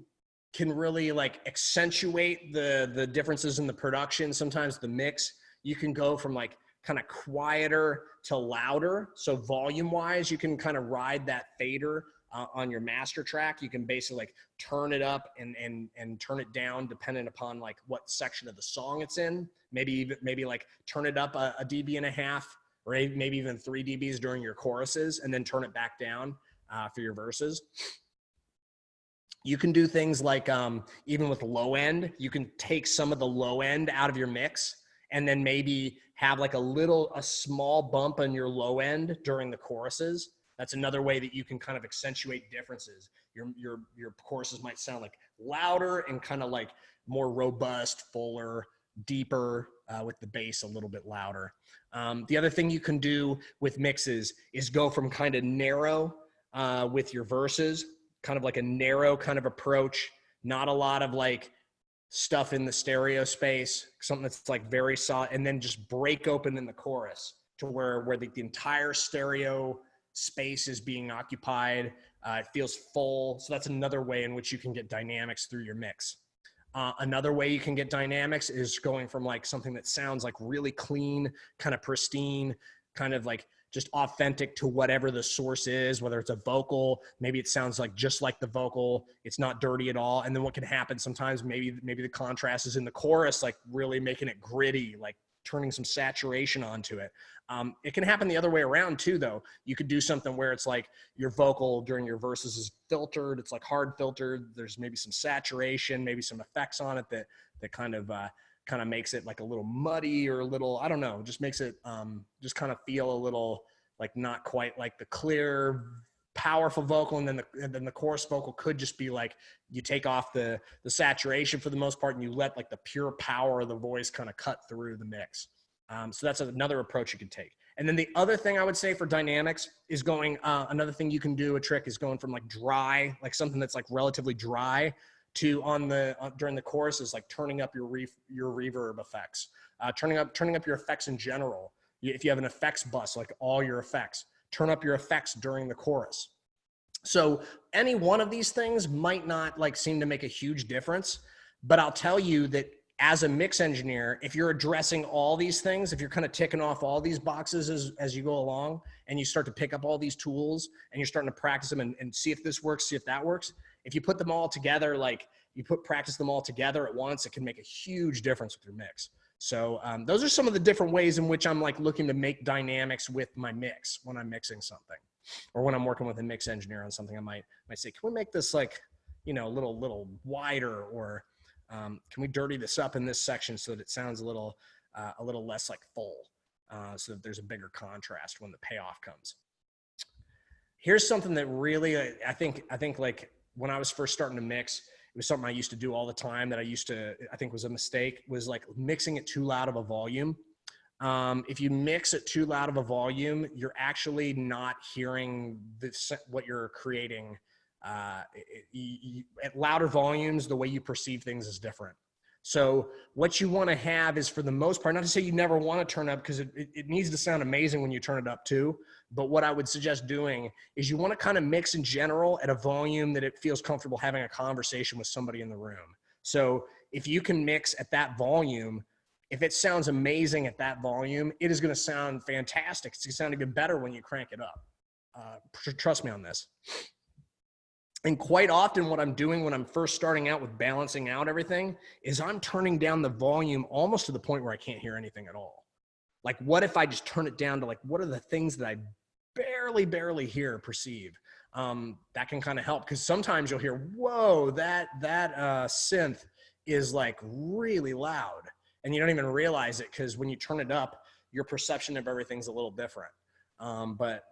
really like accentuate the differences in the production. Sometimes the mix, you can go from like kind of quieter to louder. So volume wise, you can kind of ride that fader on your master track. You can basically like turn it up and turn it down depending upon like what section of the song it's in. Maybe like turn it up a dB and a half, or maybe even 3 dBs during your choruses, and then turn it back down for your verses. You can do things like even with low end, you can take some of the low end out of your mix, and then maybe have like a small bump on your low end during the choruses. That's another way that you can kind of accentuate differences. Your choruses might sound like louder and kind of like more robust, fuller, deeper, with the bass a little bit louder. The other thing you can do with mixes is go from kind of narrow with your verses, kind of like a narrow kind of approach, not a lot of like stuff in the stereo space, something that's like very solid, and then just break open in the chorus to where the entire stereo space is being occupied. It feels full. So that's another way in which you can get dynamics through your mix. Another way you can get dynamics is going from like something that sounds like really clean, kind of pristine, kind of like just authentic to whatever the source is, whether it's a vocal, maybe it sounds like just like the vocal, it's not dirty at all. And then what can happen sometimes, maybe the contrast is in the chorus, like really making it gritty, like turning some saturation onto it. It can happen the other way around too, though. You could do something where it's like your vocal during your verses is filtered, it's like hard filtered, there's maybe some saturation, maybe some effects on it that kind of makes it like a little muddy, or a little, I don't know, just makes it just kind of feel a little like not quite like the clear, powerful vocal. And then the chorus vocal could just be like, you take off the saturation for the most part, and you let like the pure power of the voice kind of cut through the mix. So that's another approach you can take. And then the other thing I would say for dynamics is going, another thing you can do, a trick, is going from like dry, like something that's like relatively dry, to during the chorus is like turning up your reverb effects, turning up your effects in general. If you have an effects bus, like all your effects, turn up your effects during the chorus. So any one of these things might not like seem to make a huge difference, but I'll tell you that as a mix engineer, if you're addressing all these things, if you're kind of ticking off all these boxes as you go along and you start to pick up all these tools and you're starting to practice them and see if this works, see if that works, if you put them all together, like practice them all together at once, it can make a huge difference with your mix. So those are some of the different ways in which I'm like looking to make dynamics with my mix when I'm mixing something, or when I'm working with a mix engineer on something. I might say, can we make this like, you know, a little wider, or can we dirty this up in this section so that it sounds a little less like full, so that there's a bigger contrast when the payoff comes. Here's something that really, I think like when I was first starting to mix, it was something I used to do all the time that I think was a mistake, was like mixing it too loud of a volume. If you mix it too loud of a volume, you're actually not hearing what you're creating. At louder volumes, the way you perceive things is different. So what you want to have is, for the most part, not to say you never want to turn up, because it needs to sound amazing when you turn it up too. But what I would suggest doing is you want to kind of mix in general at a volume that it feels comfortable having a conversation with somebody in the room. So if you can mix at that volume, if it sounds amazing at that volume, it is going to sound fantastic. It's going to sound even better when you crank it up. Trust me on this. And quite often what I'm doing when I'm first starting out with balancing out everything is I'm turning down the volume almost to the point where I can't hear anything at all. Like, what if I just turn it down to like, what are the things that I barely hear, perceive? That can kind of help, because sometimes you'll hear, whoa, that synth is like really loud, and you don't even realize it, because when you turn it up, your perception of everything's a little different. But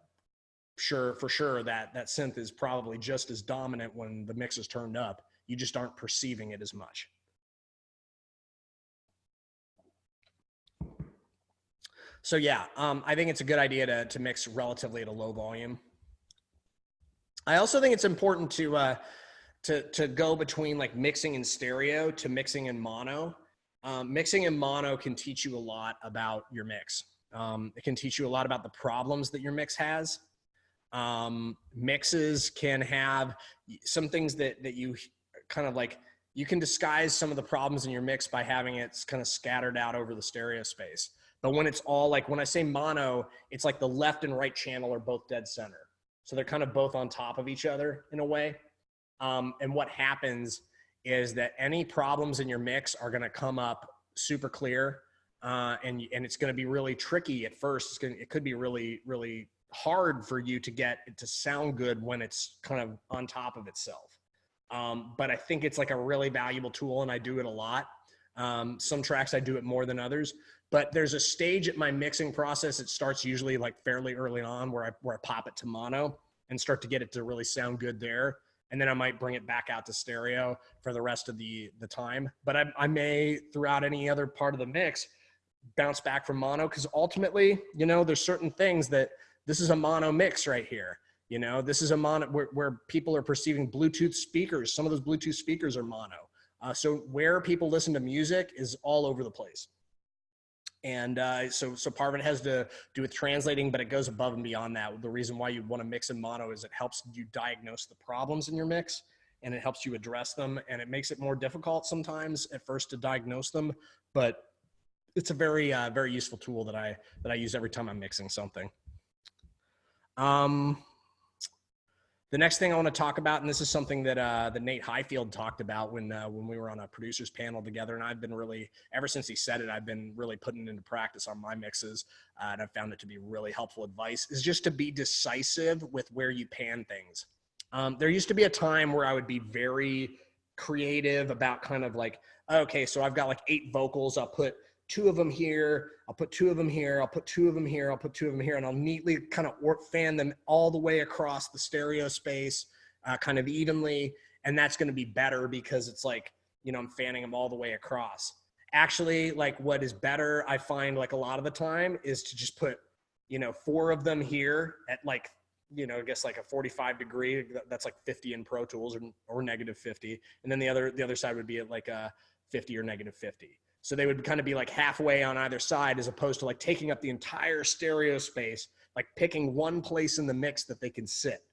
for sure that synth is probably just as dominant when the mix is turned up. You just aren't perceiving it as much. So yeah, I think it's a good idea to mix relatively at a low volume. I also think it's important to go between like mixing in stereo to mixing in mono. Mixing in mono can teach you a lot about your mix. It can teach you a lot about the problems that your mix has. Mixes can have some things that you kind of like, you can disguise some of the problems in your mix by having it kind of scattered out over the stereo space. But when it's all like, when I say mono, it's like the left and right channel are both dead center. So they're kind of both on top of each other in a way. And what happens is that any problems in your mix are going to come up super clear. And it's going to be really tricky at first. It could be really hard for you to get it to sound good when it's kind of on top of itself. But I think it's like a really valuable tool, and I do it a lot. Some tracks I do it more than others, but there's a stage at my mixing process. It starts usually like fairly early on where I pop it to mono and start to get it to really sound good there. And then I might bring it back out to stereo for the rest of the time. But I may, throughout any other part of the mix, bounce back from mono, because ultimately, you know, there's certain things that, this is a mono mix right here. You know, this is a mono where people are perceiving Bluetooth speakers. Some of those Bluetooth speakers are mono. So where people listen to music is all over the place. And so part of it has to do with translating, but it goes above and beyond that. The reason why you want to mix in mono is it helps you diagnose the problems in your mix, and it helps you address them. And it makes it more difficult sometimes at first to diagnose them, but it's a very, very useful tool that I use every time I'm mixing something. The next thing I want to talk about, and this is something that Nate Highfield talked about when we were on a producers panel together, and I've been really, ever since he said it, I've been really putting it into practice on my mixes, and I've found it to be really helpful advice, is just to be decisive with where you pan things. There used to be a time where I would be very creative about kind of like, okay, so I've got like 8 vocals, I'll put 2 of them here, I'll put 2 of them here, I'll put 2 of them here, I'll put 2 of them here, and I'll neatly kind of fan them all the way across the stereo space, kind of evenly. And that's going to be better because it's like, you know, I'm fanning them all the way across. Actually, like what is better, I find like a lot of the time, is to just put, you know, 4 of them here at like, you know, I guess like a 45 degree, that's like 50 in Pro Tools, or -50. And then the other side would be at like a 50 or -50. So they would kind of be like halfway on either side, as opposed to like taking up the entire stereo space, like picking one place in the mix that they can sit.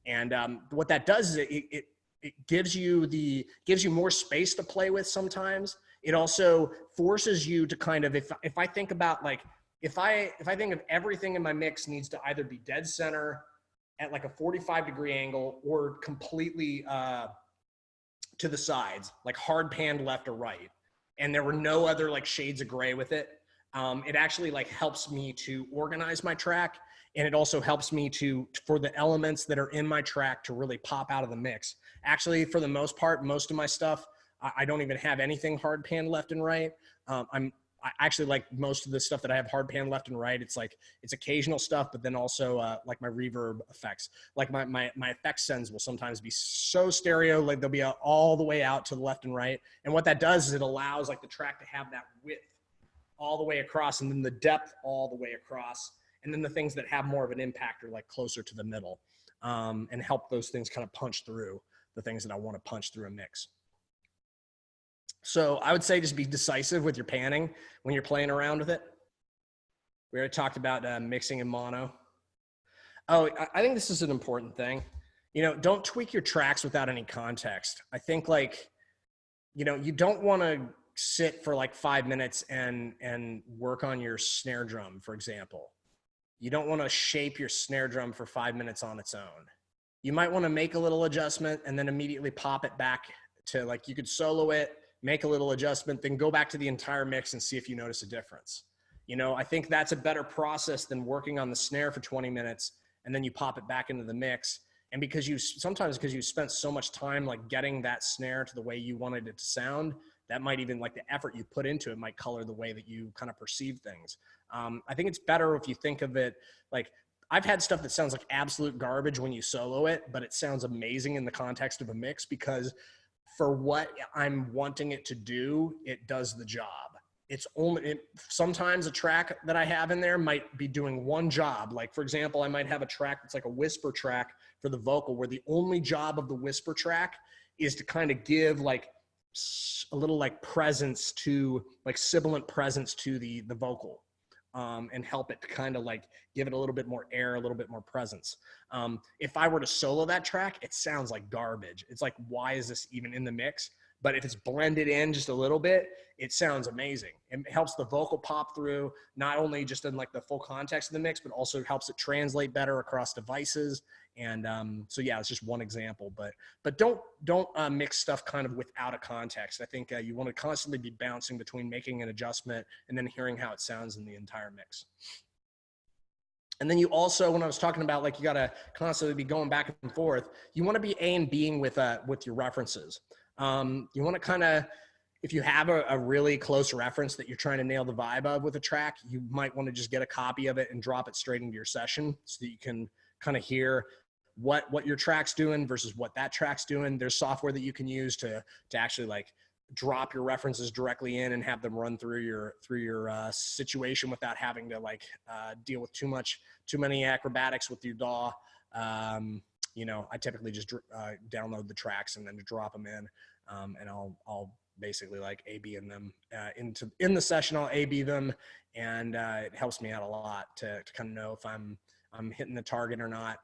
And what that does is it gives you more space to play with sometimes. It also forces you to kind of, if I think about like, if I think of everything in my mix needs to either be dead center at like a 45-degree angle or completely to the sides, like hard panned left or right, and there were no other like shades of gray with it, it actually like helps me to organize my track. And it also helps me for the elements that are in my track to really pop out of the mix. Actually, for the most part, most of my stuff, I don't even have anything hard panned left and right. I actually like most of the stuff that I have hard pan left and right. It's like, it's occasional stuff, but then also like my reverb effects. Like my effect sends will sometimes be so stereo, like they'll be all the way out to the left and right. And what that does is it allows like the track to have that width all the way across, and then the depth all the way across. And then the things that have more of an impact are like closer to the middle, and help those things kind of punch through the things that I want to punch through a mix. So I would say just be decisive with your panning when you're playing around with it. We already talked about mixing in mono. Oh, I think this is an important thing. You know, don't tweak your tracks without any context. I think like, you know, you don't want to sit for like 5 minutes and work on your snare drum, for example. You don't want to shape your snare drum for 5 minutes on its own. You might want to make a little adjustment and then immediately pop it back to, like, you could solo it, make a little adjustment, then go back to the entire mix and see if you notice a difference. You know, I think that's a better process than working on the snare for 20 minutes and then you pop it back into the mix. And because you spent so much time like getting that snare to the way you wanted it to sound, that might even, like, the effort you put into it might color the way that you kind of perceive things. I think it's better if you think of it like, I've had stuff that sounds like absolute garbage when you solo it, but it sounds amazing in the context of a mix because for what I'm wanting it to do, it does the job. Sometimes a track that I have in there might be doing one job. Like, for example, I might have a track that's like a whisper track for the vocal, where the only job of the whisper track is to kind of give like a little like presence to, like, sibilant presence to the vocal, and help it to kind of like give it a little bit more air, a little bit more presence. If I were to solo that track, it sounds like garbage. It's like, why is this even in the mix? But if it's blended in just a little bit, it sounds amazing. It helps the vocal pop through, not only just in like the full context of the mix, but also helps it translate better across devices. And so yeah, it's just one example. But don't mix stuff kind of without a context. I think you want to constantly be bouncing between making an adjustment and then hearing how it sounds in the entire mix. And then you also, when I was talking about like you got to constantly be going back and forth, you want to be A and Bing with your references. You want to kind of, if you have a really close reference that you're trying to nail the vibe of with a track, you might want to just get a copy of it and drop it straight into your session so that you can kind of hear what your track's doing versus what that track's doing. There's software that you can use to actually like drop your references directly in and have them run through your situation without having to like deal with too many acrobatics with your DAW. You know, I typically just download the tracks and then drop them in, and I'll basically like A/B in them in the session. I'll A/B them, and it helps me out a lot to kind of know if I'm hitting the target or not.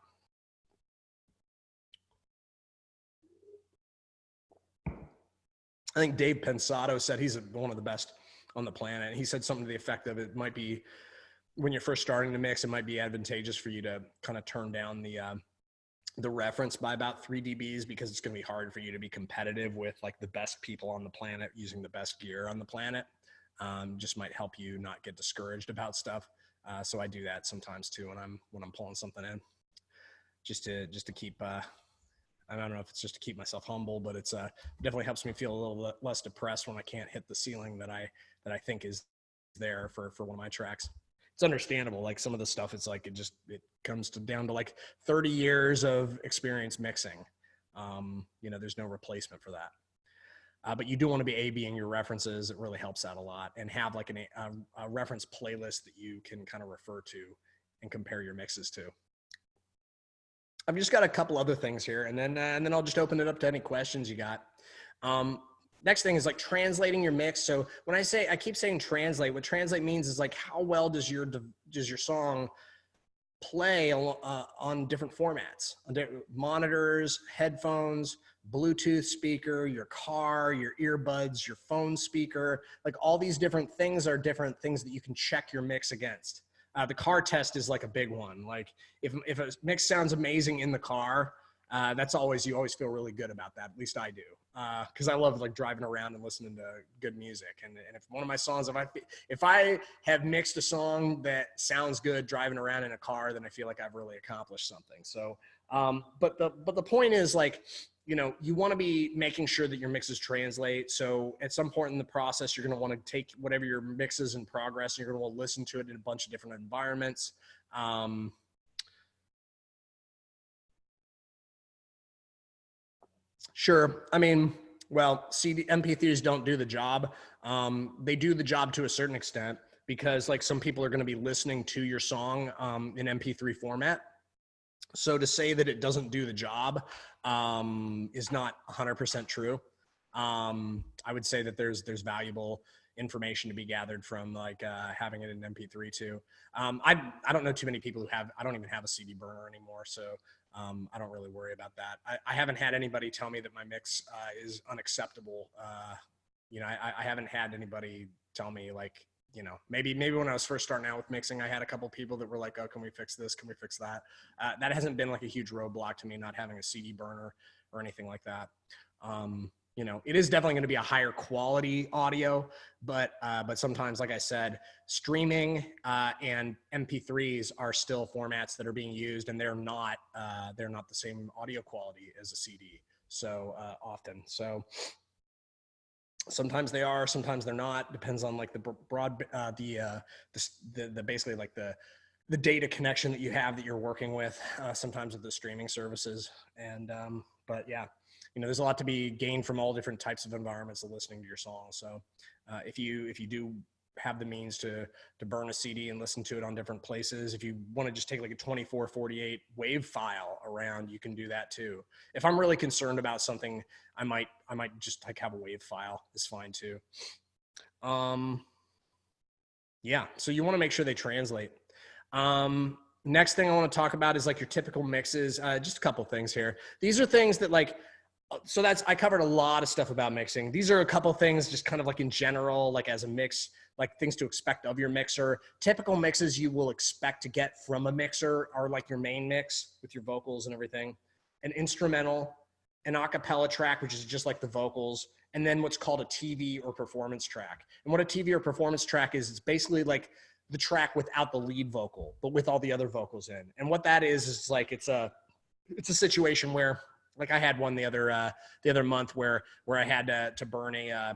I think Dave Pensato said he's one of the best on the planet. He said something to the effect of, it might be, when you're first starting to mix, it might be advantageous for you to kind of turn down the reference by about 3 dBs, because it's going to be hard for you to be competitive with like the best people on the planet using the best gear on the planet. Just might help you not get discouraged about stuff. So I do that sometimes too when I'm pulling something in, just to keep. I don't know if it's just to keep myself humble, but it's definitely helps me feel a little less depressed when I can't hit the ceiling that I think is there for one of my tracks. It's understandable. Like some of the stuff, it's like it comes down to like 30 years of experience mixing. You know, there's no replacement for that. But you do want to be A/B-ing your references. It really helps out a lot, and have like a reference playlist that you can kind of refer to and compare your mixes to. I've just got a couple other things here, and then I'll just open it up to any questions you got. next thing is like translating your mix. So when I keep saying translate, what translate means is like how well does your song play on different formats, monitors, headphones, Bluetooth speaker, your car, your earbuds, your phone speaker, like all these different things are different things that you can check your mix against. The car test is like a big one. Like if a mix sounds amazing in the car, you always feel really good about that. At least I do. Cause I love like driving around and listening to good music. And if one of my songs, if I have mixed a song that sounds good driving around in a car, then I feel like I've really accomplished something. So, but the point is like, you know, you want to be making sure that your mixes translate. So at some point in the process, you're going to want to take whatever your mix is in progress, and you're going to want to listen to it in a bunch of different environments. Sure. I mean, well, CD MP3s don't do the job. They do the job to a certain extent because like some people are going to be listening to your song in MP3 format. So to say that it doesn't do the job is not 100% true. I would say that there's valuable information to be gathered from like having it in MP3 too. I don't know too many people who have. I don't even have a CD burner anymore, so I don't really worry about that. I haven't had anybody tell me that my mix is unacceptable. You know, I haven't had anybody tell me like, you know, maybe when I was first starting out with mixing, I had a couple people that were like, oh, can we fix this? Can we fix that? That hasn't been like a huge roadblock to me not having a CD burner or anything like that. You know, it is definitely going to be a higher quality audio, but sometimes, like I said, streaming and MP3s are still formats that are being used, and they're not the same audio quality as a CD. So often, so sometimes they are, sometimes they're not. Depends on like the basically like the data connection that you have that you're working with. Sometimes with the streaming services, and but yeah, you know, there's a lot to be gained from all different types of environments of listening to your song. So if you do have the means to burn a CD and listen to it on different places, if you want to just take like a 24/48 wave file around, you can do that too. If I'm really concerned about something, I might just like have a wave file. Is fine too. Yeah, so you want to make sure they translate. Next thing I want to talk about is like your typical mixes. Just a couple things here. These are things that like, so I covered a lot of stuff about mixing. These are a couple things just kind of like in general, like as a mix, like things to expect of your mixer. Typical mixes you will expect to get from a mixer are like your main mix with your vocals and everything, an instrumental, an a cappella track, which is just like the vocals, and then what's called a TV or performance track. And what a TV or performance track is, it's basically like the track without the lead vocal, but with all the other vocals in. And what that is like it's a situation where, like I had one the other month where I had to burn I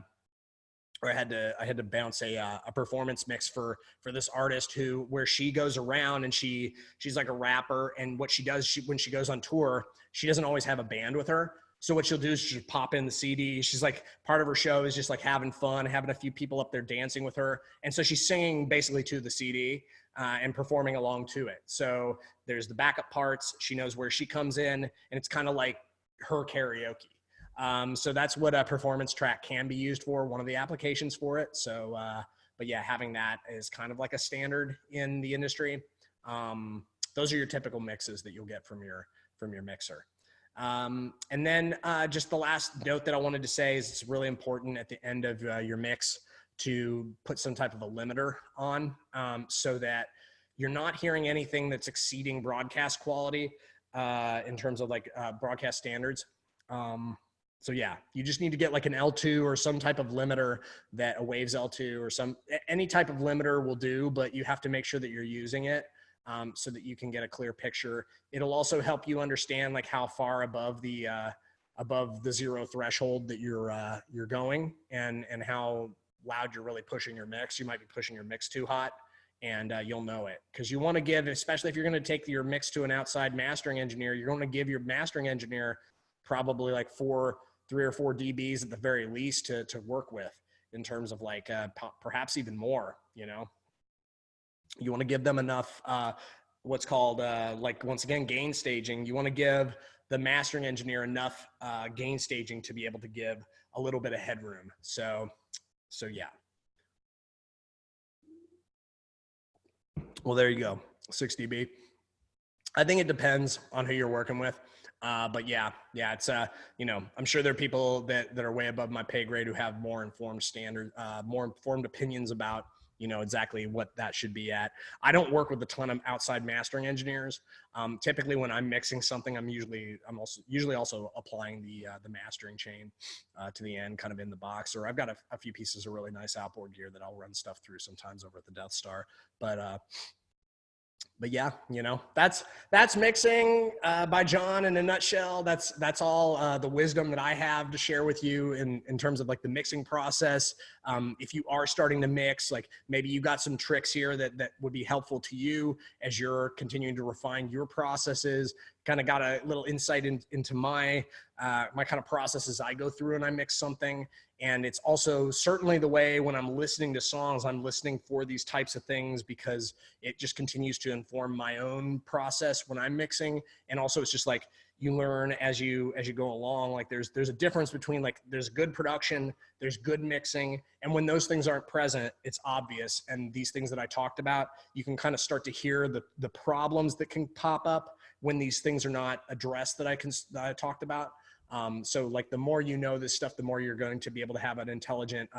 had to bounce a performance mix for this artist where she goes around and she's like a rapper, and what she does, when she goes on tour, she doesn't always have a band with her. So what she'll do is she'll pop in the CD. She's like, part of her show is just like having fun, having a few people up there dancing with her. And so she's singing basically to the CD and performing along to it. So there's the backup parts. She knows where she comes in, and it's kind of like her karaoke. So that's what a performance track can be used for, one of the applications for it. So, but yeah, having that is kind of like a standard in the industry. Those are your typical mixes that you'll get from your mixer. And then just the last note that I wanted to say is it's really important at the end of your mix to put some type of a limiter on so that you're not hearing anything that's exceeding broadcast quality in terms of like broadcast standards. So yeah, you just need to get like an L2 or some type of limiter, that a Waves L2 or any type of limiter will do, but you have to make sure that you're using it so that you can get a clear picture. It'll also help you understand like how far above the zero threshold that you're going, and how loud you're really pushing your mix. You might be pushing your mix too hot, and you'll know it, because you want to give, especially if you're going to take your mix to an outside mastering engineer, you're going to give your mastering engineer probably like 3 or 4 dBs at the very least to work with, in terms of like perhaps even more. You know, you want to give them enough what's called like, once again, gain staging. You want to give the mastering engineer enough gain staging to be able to give a little bit of headroom. So yeah. Well, there you go. 6 dB. I think it depends on who you're working with. But yeah, it's, you know, I'm sure there are people that are way above my pay grade who have more informed more informed opinions about, you know, exactly what that should be at. I don't work with a ton of outside mastering engineers. Typically when I'm mixing something, I'm usually also applying the mastering chain to the end, kind of in the box, or I've got a few pieces of really nice outboard gear that I'll run stuff through sometimes over at the Death Star. But yeah, you know, that's mixing by John in a nutshell. That's all the wisdom that I have to share with you in terms of like the mixing process. If you are starting to mix, like maybe you got some tricks here that would be helpful to you as you're continuing to refine your processes. Kind of got a little insight into my kind of processes I go through when I mix something. And it's also certainly the way when I'm listening to songs, I'm listening for these types of things because it just continues to inform my own process when I'm mixing. And also it's just like you learn as you go along. Like there's a difference between like there's good production, there's good mixing, and when those things aren't present, it's obvious. And these things that I talked about, you can kind of start to hear the problems that can pop up when these things are not addressed that I talked about. So like the more you know this stuff, the more you're going to be able to have an intelligent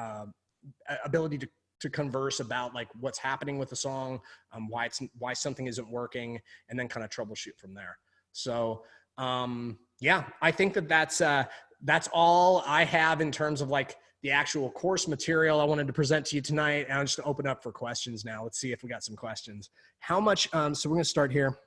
ability to converse about like what's happening with the song, why something isn't working, and then kind of troubleshoot from there. So yeah, I think that's all I have in terms of like the actual course material I wanted to present to you tonight. And I'm just gonna open up for questions now. Let's see if we got some questions. How much? So we're gonna start here.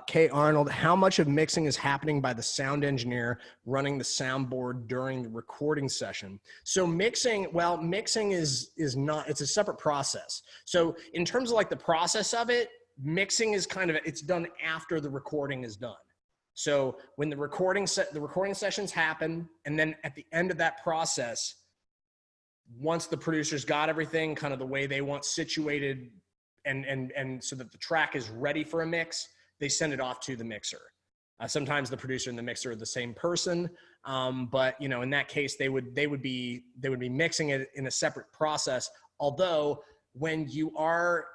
Kay Arnold, how much of mixing is happening by the sound engineer running the soundboard during the recording session? So mixing is not, it's a separate process. So in terms of like the process of it, mixing is kind of, it's done after the recording is done. So when the recording sessions happen, and then at the end of that process, once the producers got everything kind of the way they want situated and so that the track is ready for a mix, they send it off to the mixer. Sometimes the producer and the mixer are the same person, but you know, in that case, they would be mixing it in a separate process. Although when you are,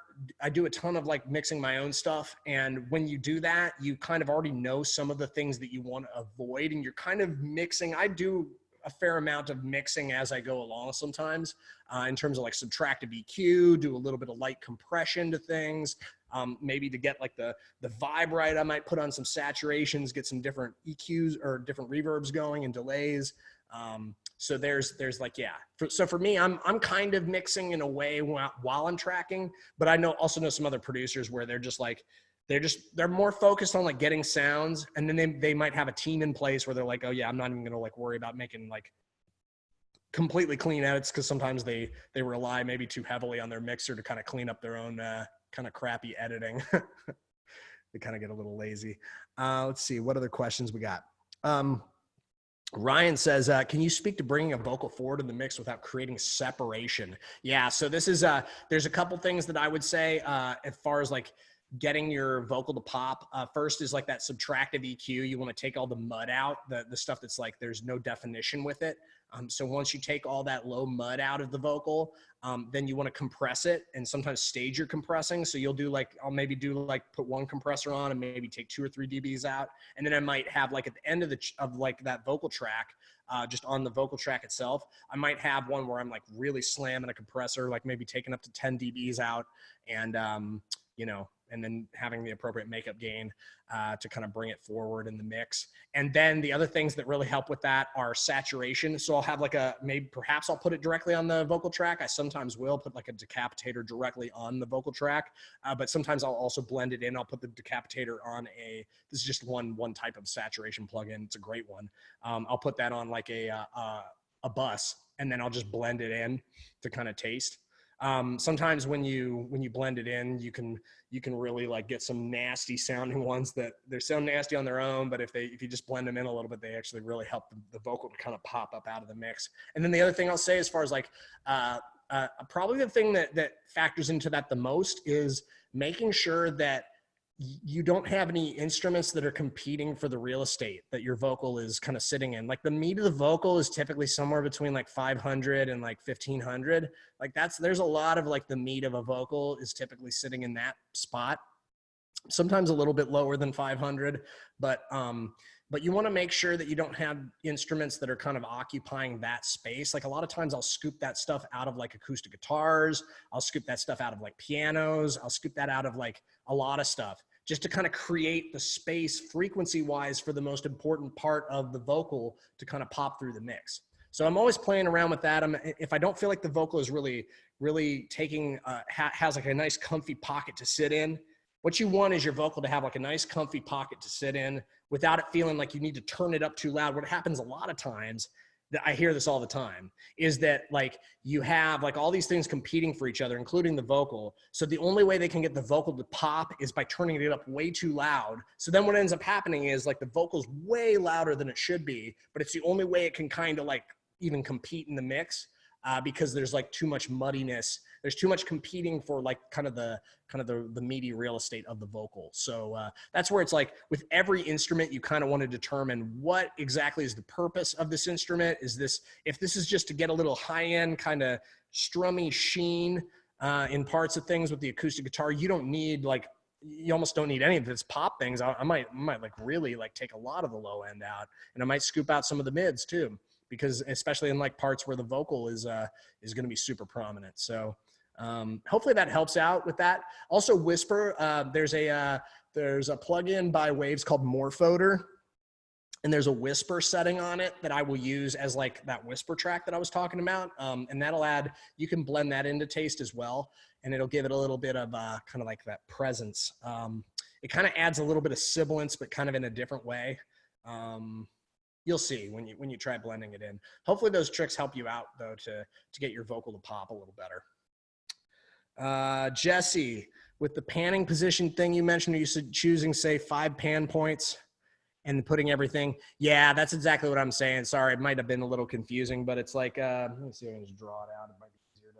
I do a ton of like mixing my own stuff, and when you do that, you kind of already know some of the things that you want to avoid, and you're kind of mixing. I do a fair amount of mixing as I go along sometimes, in terms of like subtractive EQ, do a little bit of light compression to things. Maybe to get like the vibe right, I might put on some saturations, get some different EQs or different reverbs going and delays. So there's like, yeah. So for me, I'm kind of mixing in a way while I'm tracking, but I also know some other producers where they're just like, they're more focused on like getting sounds, and then they might have a team in place where they're like, oh yeah, I'm not even gonna like worry about making like completely clean edits, because sometimes they rely maybe too heavily on their mixer to kind of clean up their own kind of crappy editing. They kind of get a little lazy. Let's see what other questions we got. Ryan says, can you speak to bringing a vocal forward in the mix without creating separation? Yeah, so this is there's a couple things that I would say as far as like getting your vocal to pop. First is like that subtractive EQ. You want to take all the mud out, the stuff that's like there's no definition with it. So once you take all that low mud out of the vocal, then you want to compress it, and sometimes stage your compressing. So you'll do like, I'll maybe do like put one compressor on and maybe take 2 or 3 dBs out. And then I might have like at the end of like that vocal track, just on the vocal track itself, I might have one where I'm like really slamming a compressor, like maybe taking up to 10 dBs out, and you know, and then having the appropriate makeup gain to kind of bring it forward in the mix. And then the other things that really help with that are saturation. So I'll have like perhaps I'll put it directly on the vocal track. I sometimes will put like a decapitator directly on the vocal track, but sometimes I'll also blend it in. I'll put the decapitator on this is just one type of saturation plugin. It's a great one. I'll put that on like a bus, and then I'll just blend it in to kind of taste. Sometimes when you blend it in, you can really like get some nasty sounding ones that they sound nasty on their own, but if you just blend them in a little bit, they actually really help the vocal to kind of pop up out of the mix. And then the other thing I'll say as far as like probably the thing that factors into that the most is making sure that you don't have any instruments that are competing for the real estate that your vocal is kind of sitting in. Like the meat of the vocal is typically somewhere between like 500 and like 1500. Like there's a lot of like the meat of a vocal is typically sitting in that spot. Sometimes a little bit lower than 500, but you want to make sure that you don't have instruments that are kind of occupying that space. Like a lot of times I'll scoop that stuff out of like acoustic guitars. I'll scoop that stuff out of like pianos. I'll scoop that out of like a lot of stuff just to kind of create the space frequency wise for the most important part of the vocal to kind of pop through the mix. So I'm always playing around with that. If I don't feel like the vocal is really taking, has like a nice comfy pocket to sit in, what you want is your vocal to have like a nice comfy pocket to sit in without it feeling like you need to turn it up too loud. What happens a lot of times, that I hear this all the time, is that like you have like all these things competing for each other, including the vocal. So the only way they can get the vocal to pop is by turning it up way too loud. So then what ends up happening is like the vocal's way louder than it should be, but it's the only way it can kind of like even compete in the mix. Because there's like too much muddiness. There's too much competing for like kind of the meaty real estate of the vocal. So that's where it's like with every instrument, you kind of want to determine what exactly is the purpose of this instrument. If this is just to get a little high end kind of strummy sheen in parts of things with the acoustic guitar, you almost don't need any of this pop things. I might like really like take a lot of the low end out, and I might scoop out some of the mids too, because especially in like parts where the vocal is going to be super prominent. So hopefully that helps out with that. Also Whisper, there's a plugin by Waves called Morphoder, and there's a whisper setting on it that I will use as like that whisper track that I was talking about. And you can blend that into Taste as well, and it'll give it a little bit of kind of like that presence. It kind of adds a little bit of sibilance, but kind of in a different way. You'll see when you try blending it in. Hopefully those tricks help you out though to get your vocal to pop a little better. Jesse, with the panning position thing you mentioned, are you choosing say 5 pan points and putting everything? Yeah, that's exactly what I'm saying. Sorry, it might have been a little confusing, but it's like, let me see if I can just draw it out. It might be easier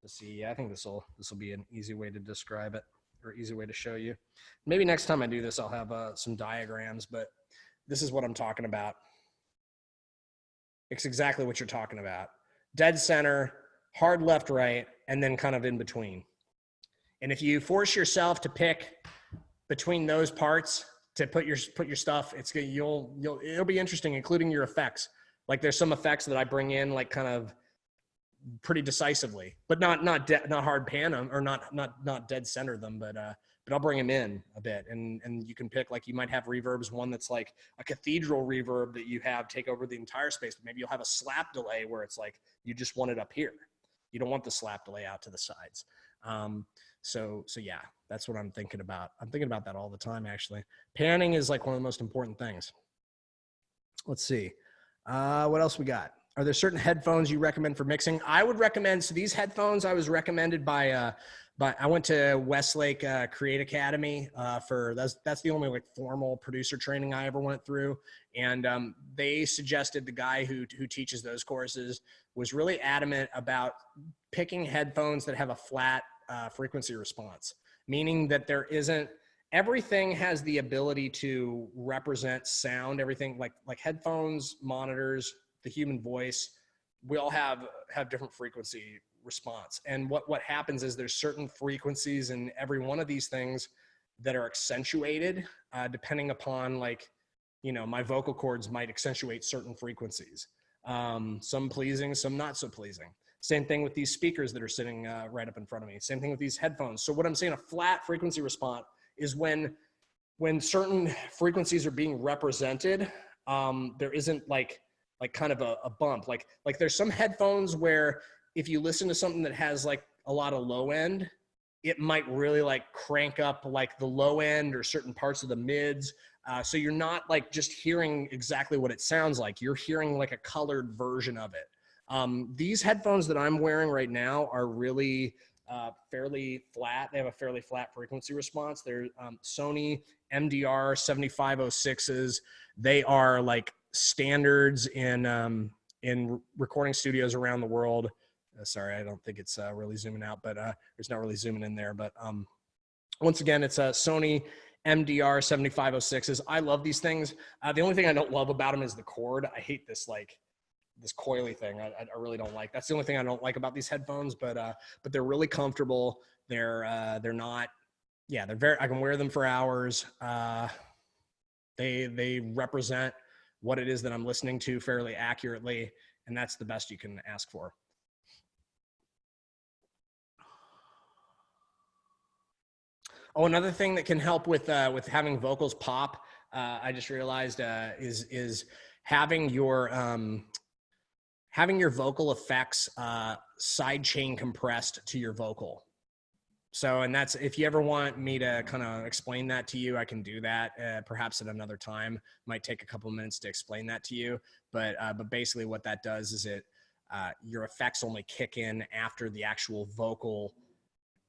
to see. Yeah, I think this will be an easy way to describe it, or easy way to show you. Maybe next time I do this, I'll have some diagrams, but this is what I'm talking about. It's exactly what you're talking about. Dead center, hard left, right, and then kind of in between. And if you force yourself to pick between those parts to put your stuff, it'll be interesting, including your effects. Like there's some effects that I bring in like kind of pretty decisively, but not hard pan them, or not dead center them, but I'll bring them in a bit, and you can pick, like you might have reverbs, one that's like a cathedral reverb that you have take over the entire space, but maybe you'll have a slap delay where it's like you just want it up here. You don't want the slap delay out to the sides. So yeah, that's what I'm thinking about. I'm thinking about that all the time, actually. Panning is like one of the most important things. Let's see. What else we got? Are there certain headphones you recommend for mixing? I would recommend, so these headphones I was recommended by I went to Westlake Create Academy that's the only like formal producer training I ever went through. And they suggested, the guy who teaches those courses was really adamant about picking headphones that have a flat frequency response, meaning that everything has the ability to represent sound, everything like headphones, monitors, the human voice, we all have different frequency response. And what happens is there's certain frequencies in every one of these things that are accentuated depending upon, like, my vocal cords might accentuate certain frequencies. Some pleasing, some not so pleasing. Same thing with these speakers that are sitting right up in front of me. Same thing with these headphones. So what I'm saying, a flat frequency response is when certain frequencies are being represented, there isn't like kind of a bump. Like there's some headphones where if you listen to something that has like a lot of low end, it might really like crank up like the low end or certain parts of the mids. So you're not like just hearing exactly what it sounds like. You're hearing like a colored version of it. These headphones that I'm wearing right now are really fairly flat. They have a fairly flat frequency response. They're Sony MDR 7506s. They are like standards in recording studios around the world. Sorry, I don't think it's really zooming out, but it's not really zooming in there. But once again, it's a Sony MDR 7506s. I love these things. The only thing I don't love about them is the cord. I hate this this coily thing. I really don't like. That's the only thing I don't like about these headphones. But they're really comfortable. They're not. Yeah, they're very. I can wear them for hours. They represent what it is that I'm listening to fairly accurately, and that's the best you can ask for. Oh, another thing that can help with having vocals pop, I just realized is having your vocal effects side chain compressed to your vocal. So, and that's, if you ever want me to kind of explain that to you, I can do that perhaps at another time. Might take a couple of minutes to explain that to you, but basically what that does is your effects only kick in after the actual vocal.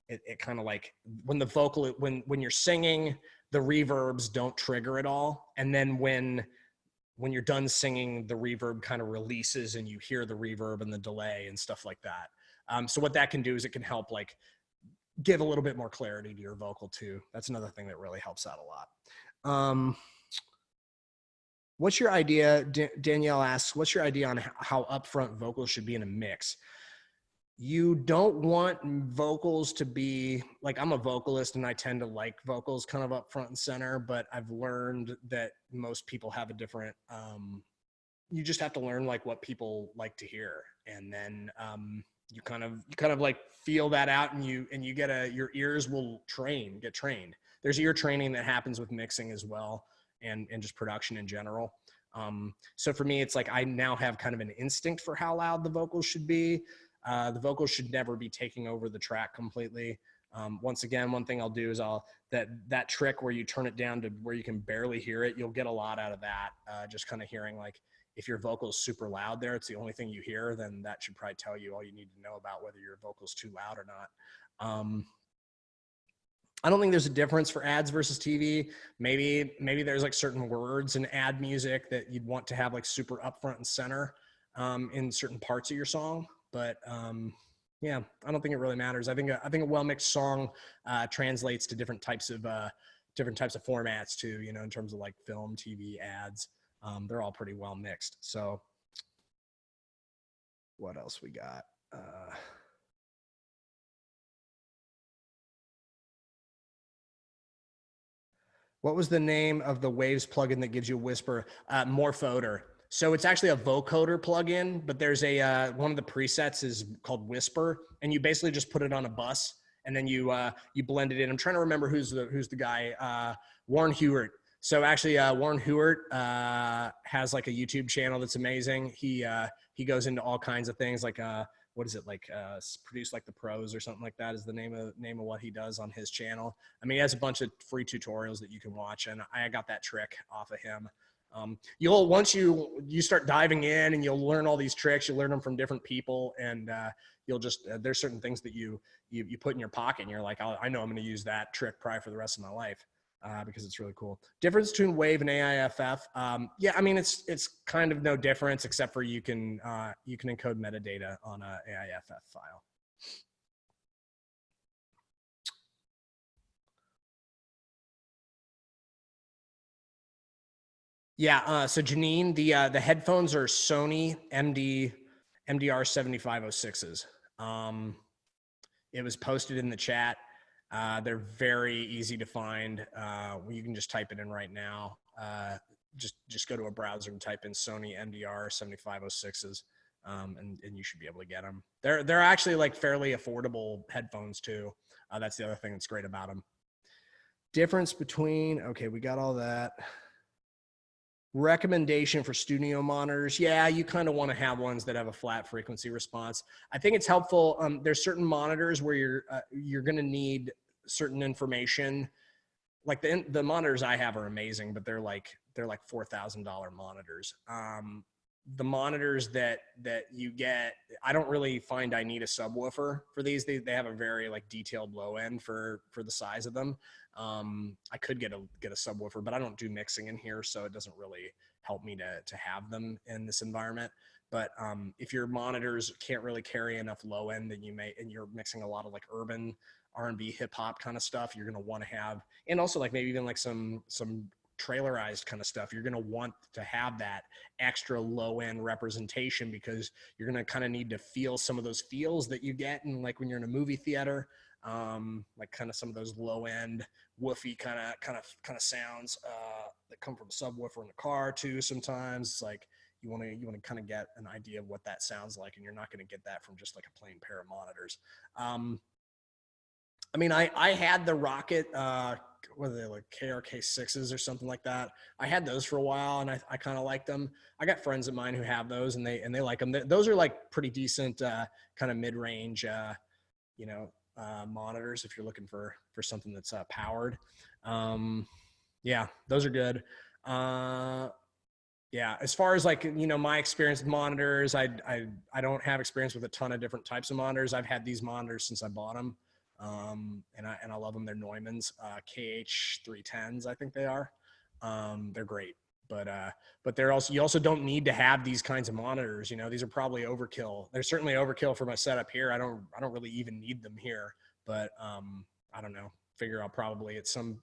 It kind of like when the vocal, when you're singing, the reverbs don't trigger at all. And then when you're done singing, the reverb kind of releases and you hear the reverb and the delay and stuff like that. So what that can do is it can help like give a little bit more clarity to your vocal too. That's another thing that really helps out a lot. What's your idea? Danielle asks, what's your idea on how upfront vocals should be in a mix? You don't want vocals to be like, I'm a vocalist and I tend to like vocals kind of up front and center, but I've learned that most people have a different, you just have to learn like what people like to hear. And then, you kind of like feel that out, and you your ears will get trained. There's ear training that happens with mixing as well, and just production in general. So for me, it's like I now have kind of an instinct for how loud the vocals should be. The vocals should never be taking over the track completely. Once again, one thing I'll do is that trick where you turn it down to where you can barely hear it, you'll get a lot out of that. Just kind of hearing like, if your vocal is super loud there, it's the only thing you hear, then that should probably tell you all you need to know about whether your vocal's too loud or not. I don't think there's a difference for ads versus TV. Maybe there's like certain words in ad music that you'd want to have like super upfront and center in certain parts of your song. But yeah, I don't think it really matters. I think a well-mixed song translates to different types of formats too, you know, in terms of like film, TV, ads. They're all pretty well mixed. So what else we got? What was the name of the Waves plugin that gives you a whisper? Morphoder. So it's actually a vocoder plugin, but there's one of the presets is called Whisper, and you basically just put it on a bus, and then you blend it in. I'm trying to remember who's the guy, Warren Hewart. So actually, Warren Hewart has like a YouTube channel that's amazing. He goes into all kinds of things like what is it, like Produce Like the Pros or something like that is the name of what he does on his channel. I mean, he has a bunch of free tutorials that you can watch, and I got that trick off of him. Once you start diving in and you'll learn all these tricks, you'll learn them from different people, and you'll just there's certain things that you put in your pocket and you're like, I know I'm going to use that trick probably for the rest of my life. Because it's really cool. Difference between Wave and AIFF. Yeah, I mean, it's kind of no difference except for you can encode metadata on a AIFF file. Yeah, so Janine, the headphones are Sony MDR 7506s. It was posted in the chat. They're very easy to find. You can just type it in right now. Just go to a browser and type in Sony MDR 7506s, and you should be able to get them. They're actually like fairly affordable headphones too. That's the other thing that's great about them. Difference between, okay, we got all that. Recommendation for studio monitors. Yeah, you kind of want to have ones that have a flat frequency response. I think it's helpful. There's certain monitors where you're going to need certain information. Like the monitors I have are amazing, but they're like $4,000 monitors. The monitors that you get, I don't really find I need a subwoofer for these. They have a very like detailed low end for the size of them. I could get a subwoofer, but I don't do mixing in here, so it doesn't really help me to have them in this environment. But if your monitors can't really carry enough low end, then and you're mixing a lot of like urban R&B, hip hop kind of stuff, you're going to want to have, and also like maybe even like some trailerized kind of stuff. You're going to want to have that extra low end representation because you're going to kind of need to feel some of those feels that you get in like when you're in a movie theater, like kind of some of those low end woofy kind of sounds that come from a subwoofer in the car too. Sometimes it's like you want to kind of get an idea of what that sounds like, and you're not going to get that from just like a plain pair of monitors. I mean, I had the Rocket, what are they, like KRK6s or something like that. I had those for a while, and I kind of liked them. I got friends of mine who have those, and they like them. Those are like pretty decent, kind of mid-range, monitors if you're looking for something that's powered. Yeah, those are good. Yeah, as far as like, my experience with monitors, I don't have experience with a ton of different types of monitors. I've had these monitors since I bought them. And I love them. They're Neumann's, KH310s, I think they are. They're great, but you also don't need to have these kinds of monitors. These are probably overkill. They're certainly overkill for my setup here. I don't really even need them here, but, I don't know. Figure I'll probably at some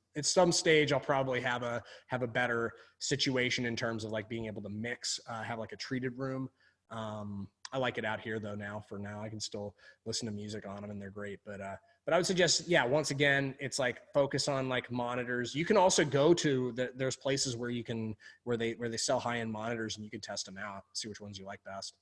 stage I'll probably have a better situation in terms of like being able to mix, have like a treated room. I like it out here though. For now I can still listen to music on them and they're great, but I would suggest, once again, it's like focus on like monitors. You can also go to there's places where they sell high-end monitors and you can test them out, see which ones you like best.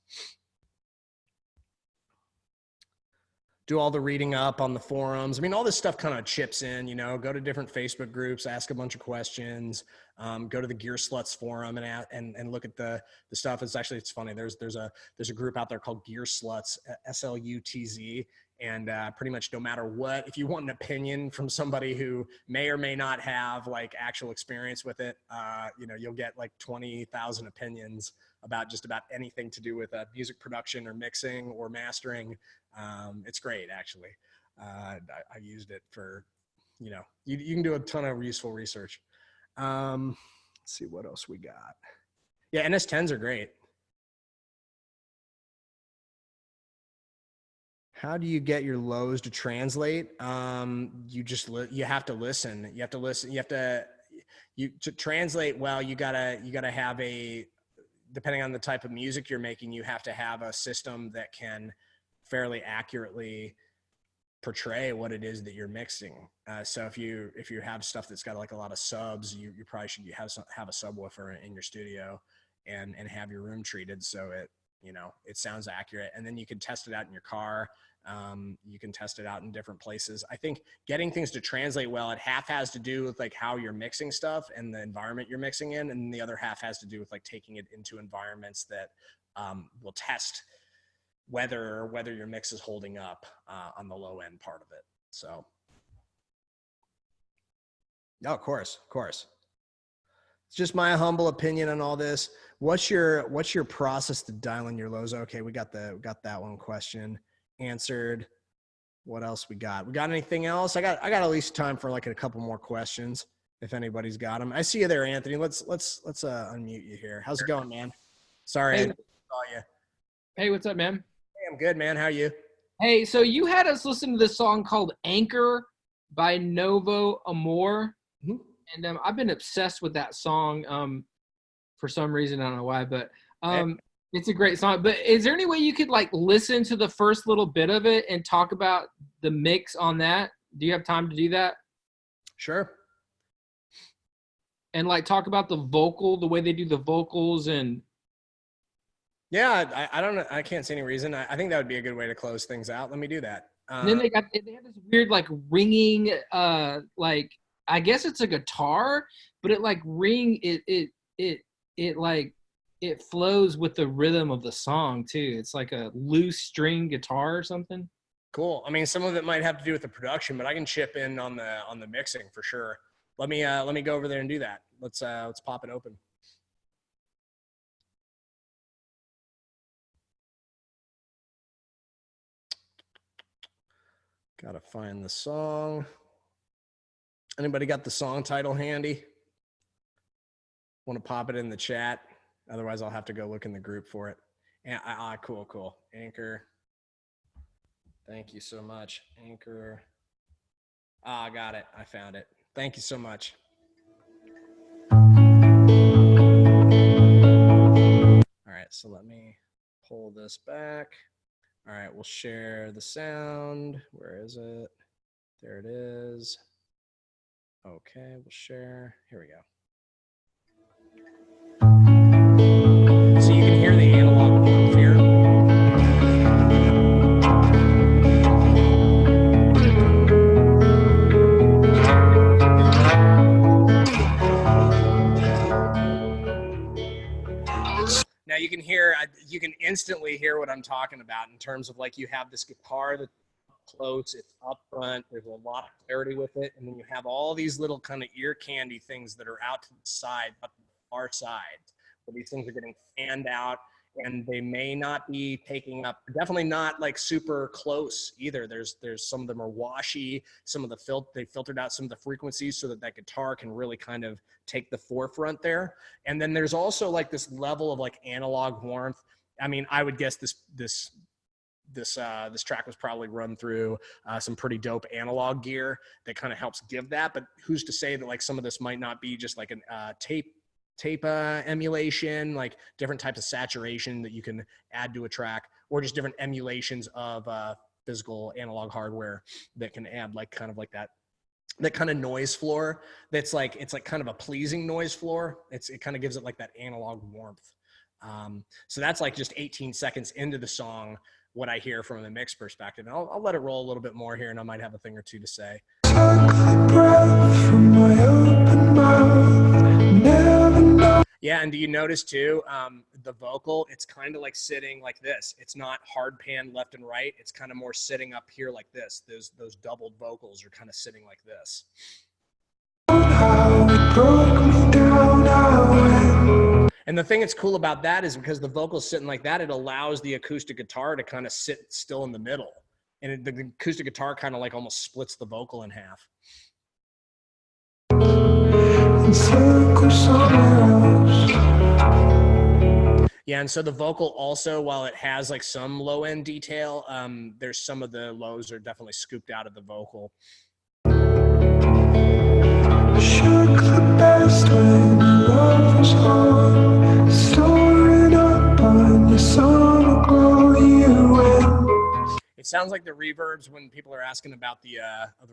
Do all the reading up on the forums. I mean, all this stuff kind of chips in, go to different Facebook groups, ask a bunch of questions, go to the Gear Sluts forum and look at the stuff. It's funny. There's a group out there called Gear Sluts, SLUTZ. And pretty much no matter what, if you want an opinion from somebody who may or may not have like actual experience with it, you'll get like 20,000 opinions about just about anything to do with music production or mixing or mastering. It's great, actually. I used it for, you can do a ton of useful research. Let's see what else we got. Yeah, NS10s are great. How do you get your lows to translate? You have to listen. You have to listen. To translate well, you gotta have depending on the type of music you're making, you have to have a system that can fairly accurately portray what it is that you're mixing. So if you have stuff that's got like a lot of subs, you probably should have a subwoofer in your studio and have your room treated so it sounds accurate. And then you can test it out in your car. You can test it out in different places. I think getting things to translate well, it half has to do with like how you're mixing stuff and the environment you're mixing in, and the other half has to do with like taking it into environments that will test whether your mix is holding up on the low end part of it. So, no, of course. It's just my humble opinion on all this. What's your process to dial in your lows? Okay, we got that one question answered. What else we got? We got anything else? I got at least time for like a couple more questions if anybody's got them. I see you there, Anthony. Let's unmute you here. How's it going, man? Sorry,
Hey.
I saw you.
Hey, what's up, man?
Hey, I'm good, man. How are you?
Hey, so you had us listen to this song called Anchor by Novo Amor.
Mm-hmm.
And I've been obsessed with that song for some reason. I don't know why, but it's a great song. But is there any way you could like listen to the first little bit of it and talk about the mix on that? Do you have time to do that?
Sure.
And like talk about the the way they do the vocals and.
Yeah, I don't know. I can't see any reason. I think that would be a good way to close things out. Let me do that.
And then they have this weird like ringing, like I guess it's a guitar, but it like it flows with the rhythm of the song too. It's like a loose string guitar or something.
Cool. I mean, some of it might have to do with the production, but I can chip in on the mixing for sure. Let me go over there and do that. Let's pop it open. Gotta find the song. Anybody got the song title handy? Want to pop it in the chat? Otherwise, I'll have to go look in the group for it. Cool. Anchor. Thank you so much. Anchor Ah, got it. I found it. Thank you so much. All right, so let me pull this back. All right, we'll share the sound. Where is it? There it is. Okay, we'll share. Here we go. So you can hear the analog warmth here. Now you can instantly hear what I'm talking about in terms of like you have this guitar that's close, it's up front, there's a lot of clarity with it, and then you have all these little kind of ear candy things that are out to the side, up the far side, where these things are getting fanned out, and they may not be taking up, definitely not like super close either. There's some of them are washy, some of the they filtered out some of the frequencies so that that guitar can really kind of take the forefront there. And then there's also like this level of like analog warmth. I mean, I would guess this track was probably run through some pretty dope analog gear that kind of helps give that. But who's to say that like some of this might not be just like an tape emulation, like different types of saturation that you can add to a track, or just different emulations of physical analog hardware that can add like kind of like that kind of noise floor. That's like, it's like kind of a pleasing noise floor. It kind of gives it like that analog warmth. So that's like just 18 seconds into the song, what I hear from the mix perspective. And I'll let it roll a little bit more here, and I might have a thing or two to say. Yeah, and do you notice too, the vocal, it's kind of like sitting like this. It's not hard pan left and right. It's kind of more sitting up here like this. Those doubled vocals are kind of sitting like this. And the thing that's cool about that is because the vocal's sitting like that, it allows the acoustic guitar to kind of sit still in the middle. And the acoustic guitar kind of like almost splits the vocal in half. Yeah, and so the vocal also, while it has like some low end detail, there's some of the lows are definitely scooped out of the vocal. Shook the best when love was on, storing up on your summer glow you went. It sounds like the reverbs, when people are asking about the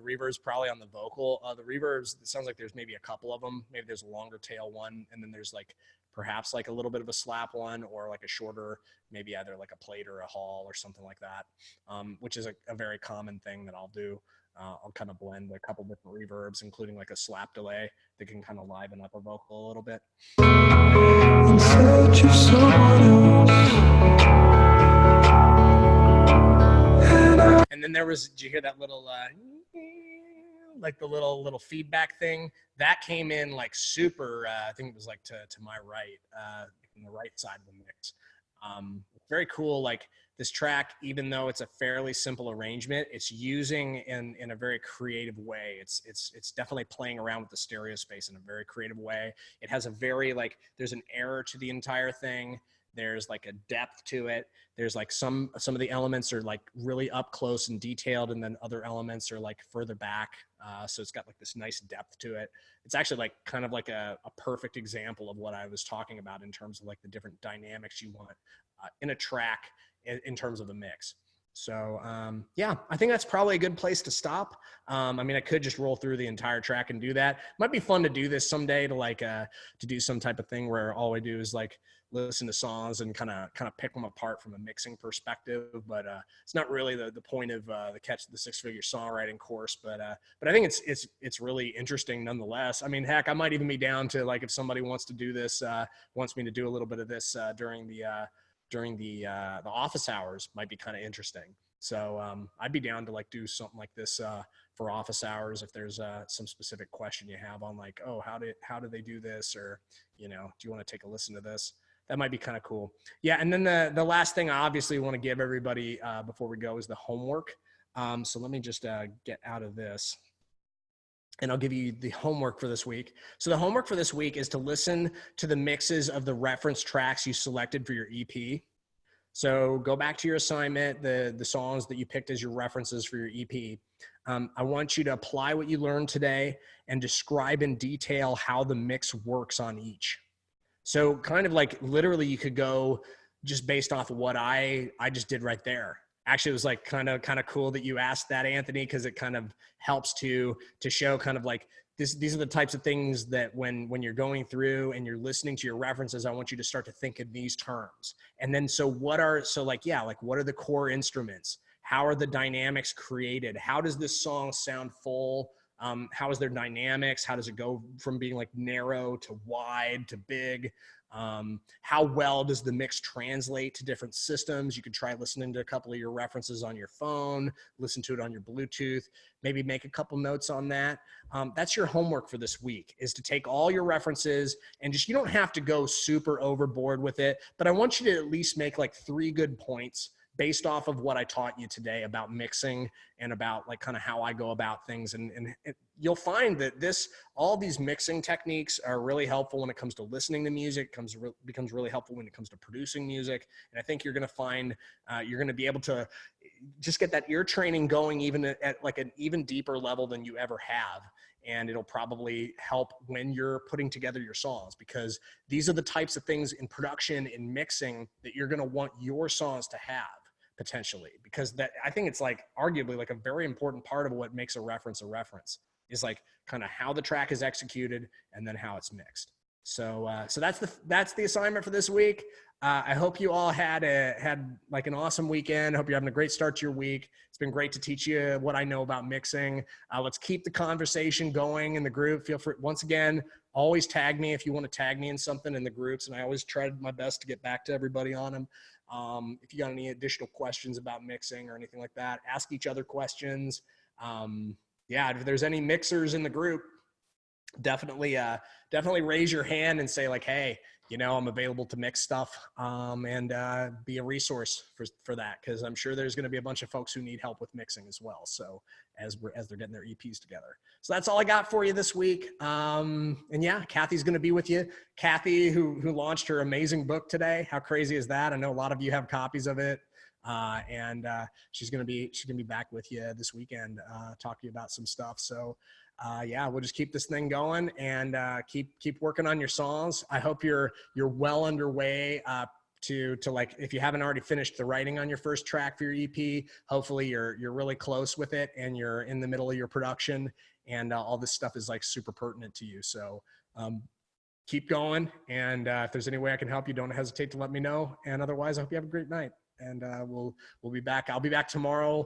reverbs probably on the vocal, the reverbs, it sounds like there's maybe a couple of them. Maybe there's a longer tail one, and then there's like perhaps like a little bit of a slap one, or like a shorter, maybe either like a plate or a hall or something like that, which is a very common thing that I'll do. I'll kind of blend a couple different reverbs, including like a slap delay that can kind of liven up a vocal a little bit. And then did you hear that little, like the little feedback thing? That came in like super, I think it was like to my right, in the right side of the mix. Very cool. Like this track, even though it's a fairly simple arrangement, it's using in a very creative way. It's definitely playing around with the stereo space in a very creative way. It has a very like, there's an error to the entire thing. There's like a depth to it. There's like some of the elements are like really up close and detailed, and then other elements are like further back. So it's got like this nice depth to it. It's actually like kind of like a perfect example of what I was talking about in terms of like the different dynamics you want in a track in terms of the mix. So yeah, I think that's probably a good place to stop. I mean, I could just roll through the entire track and do that. Might be fun to do this someday, to like to do some type of thing where all I do is like listen to songs and kind of pick them apart from a mixing perspective. But it's not really the point of the Catch the Six Figure Songwriting course. But I think it's really interesting nonetheless. I mean, heck, I might even be down to like, if somebody wants to do this, wants me to do a little bit of this during the office hours, might be kind of interesting. So I'd be down to like do something like this for office hours if there's some specific question you have on like, oh, how do they do this, or do you want to take a listen to this? That might be kind of cool. Yeah, and then the last thing I obviously want to give everybody before we go is the homework. So let me just get out of this, and I'll give you the homework for this week. So the homework for this week is to listen to the mixes of the reference tracks you selected for your EP. So go back to your assignment, the songs that you picked as your references for your EP. I want you to apply what you learned today and describe in detail how the mix works on each. So kind of like literally you could go just based off of what I just did right there. Actually, it was like kind of cool that you asked that, Anthony, because it kind of helps to show kind of like these are the types of things that when you're going through and you're listening to your references, I want you to start to think in these terms. And then what are the core instruments? How are the dynamics created? How does this song sound full? How is their dynamics? How does it go from being like narrow to wide to big? How well does the mix translate to different systems? You could try listening to a couple of your references on your phone, listen to it on your Bluetooth, maybe make a couple notes on that. That's your homework for this week, is to take all your references and you don't have to go super overboard with it, but I want you to at least make like 3 good points based off of what I taught you today about mixing and about like kind of how I go about things. And you'll find that all these mixing techniques are really helpful when it comes to listening to music, becomes really helpful when it comes to producing music. And I think you're going to find, you're going to be able to just get that ear training going even at like an even deeper level than you ever have. And it'll probably help when you're putting together your songs, because these are the types of things in production, in mixing, that you're going to want your songs to have potentially, because that, I think it's like arguably like a very important part of what makes a reference is like kind of how the track is executed and then how it's mixed. So that's the assignment for this week. I hope you all had like an awesome weekend. I hope you're having a great start to your week. It's been great to teach you what I know about mixing. Let's keep the conversation going in the group. Feel free, once again, always tag me if you want to tag me in something in the groups, and I always try my best to get back to everybody on them. If you got any additional questions about mixing or anything like that, ask each other questions. If there's any mixers in the group, definitely raise your hand and say like, hey, I'm available to mix stuff, and be a resource for that, because I'm sure there's going to be a bunch of folks who need help with mixing as well. So as they're getting their EPs together. So that's all I got for you this week. And yeah, Kathy's going to be with you. Kathy, who launched her amazing book today. How crazy is that? I know a lot of you have copies of it. And she's going to be back with you this weekend, talk to you about some stuff. So we'll just keep this thing going and keep working on your songs. I hope you're well underway to like, if you haven't already finished the writing on your first track for your EP, hopefully you're really close with it and you're in the middle of your production, and all this stuff is like super pertinent to you. So keep going, and if there's any way I can help you, don't hesitate to let me know. And otherwise, I hope you have a great night, and we'll be back. I'll be back tomorrow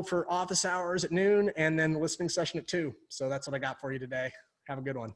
for office hours at noon, and then the listening session at 2. So that's what I got for you today. Have a good one.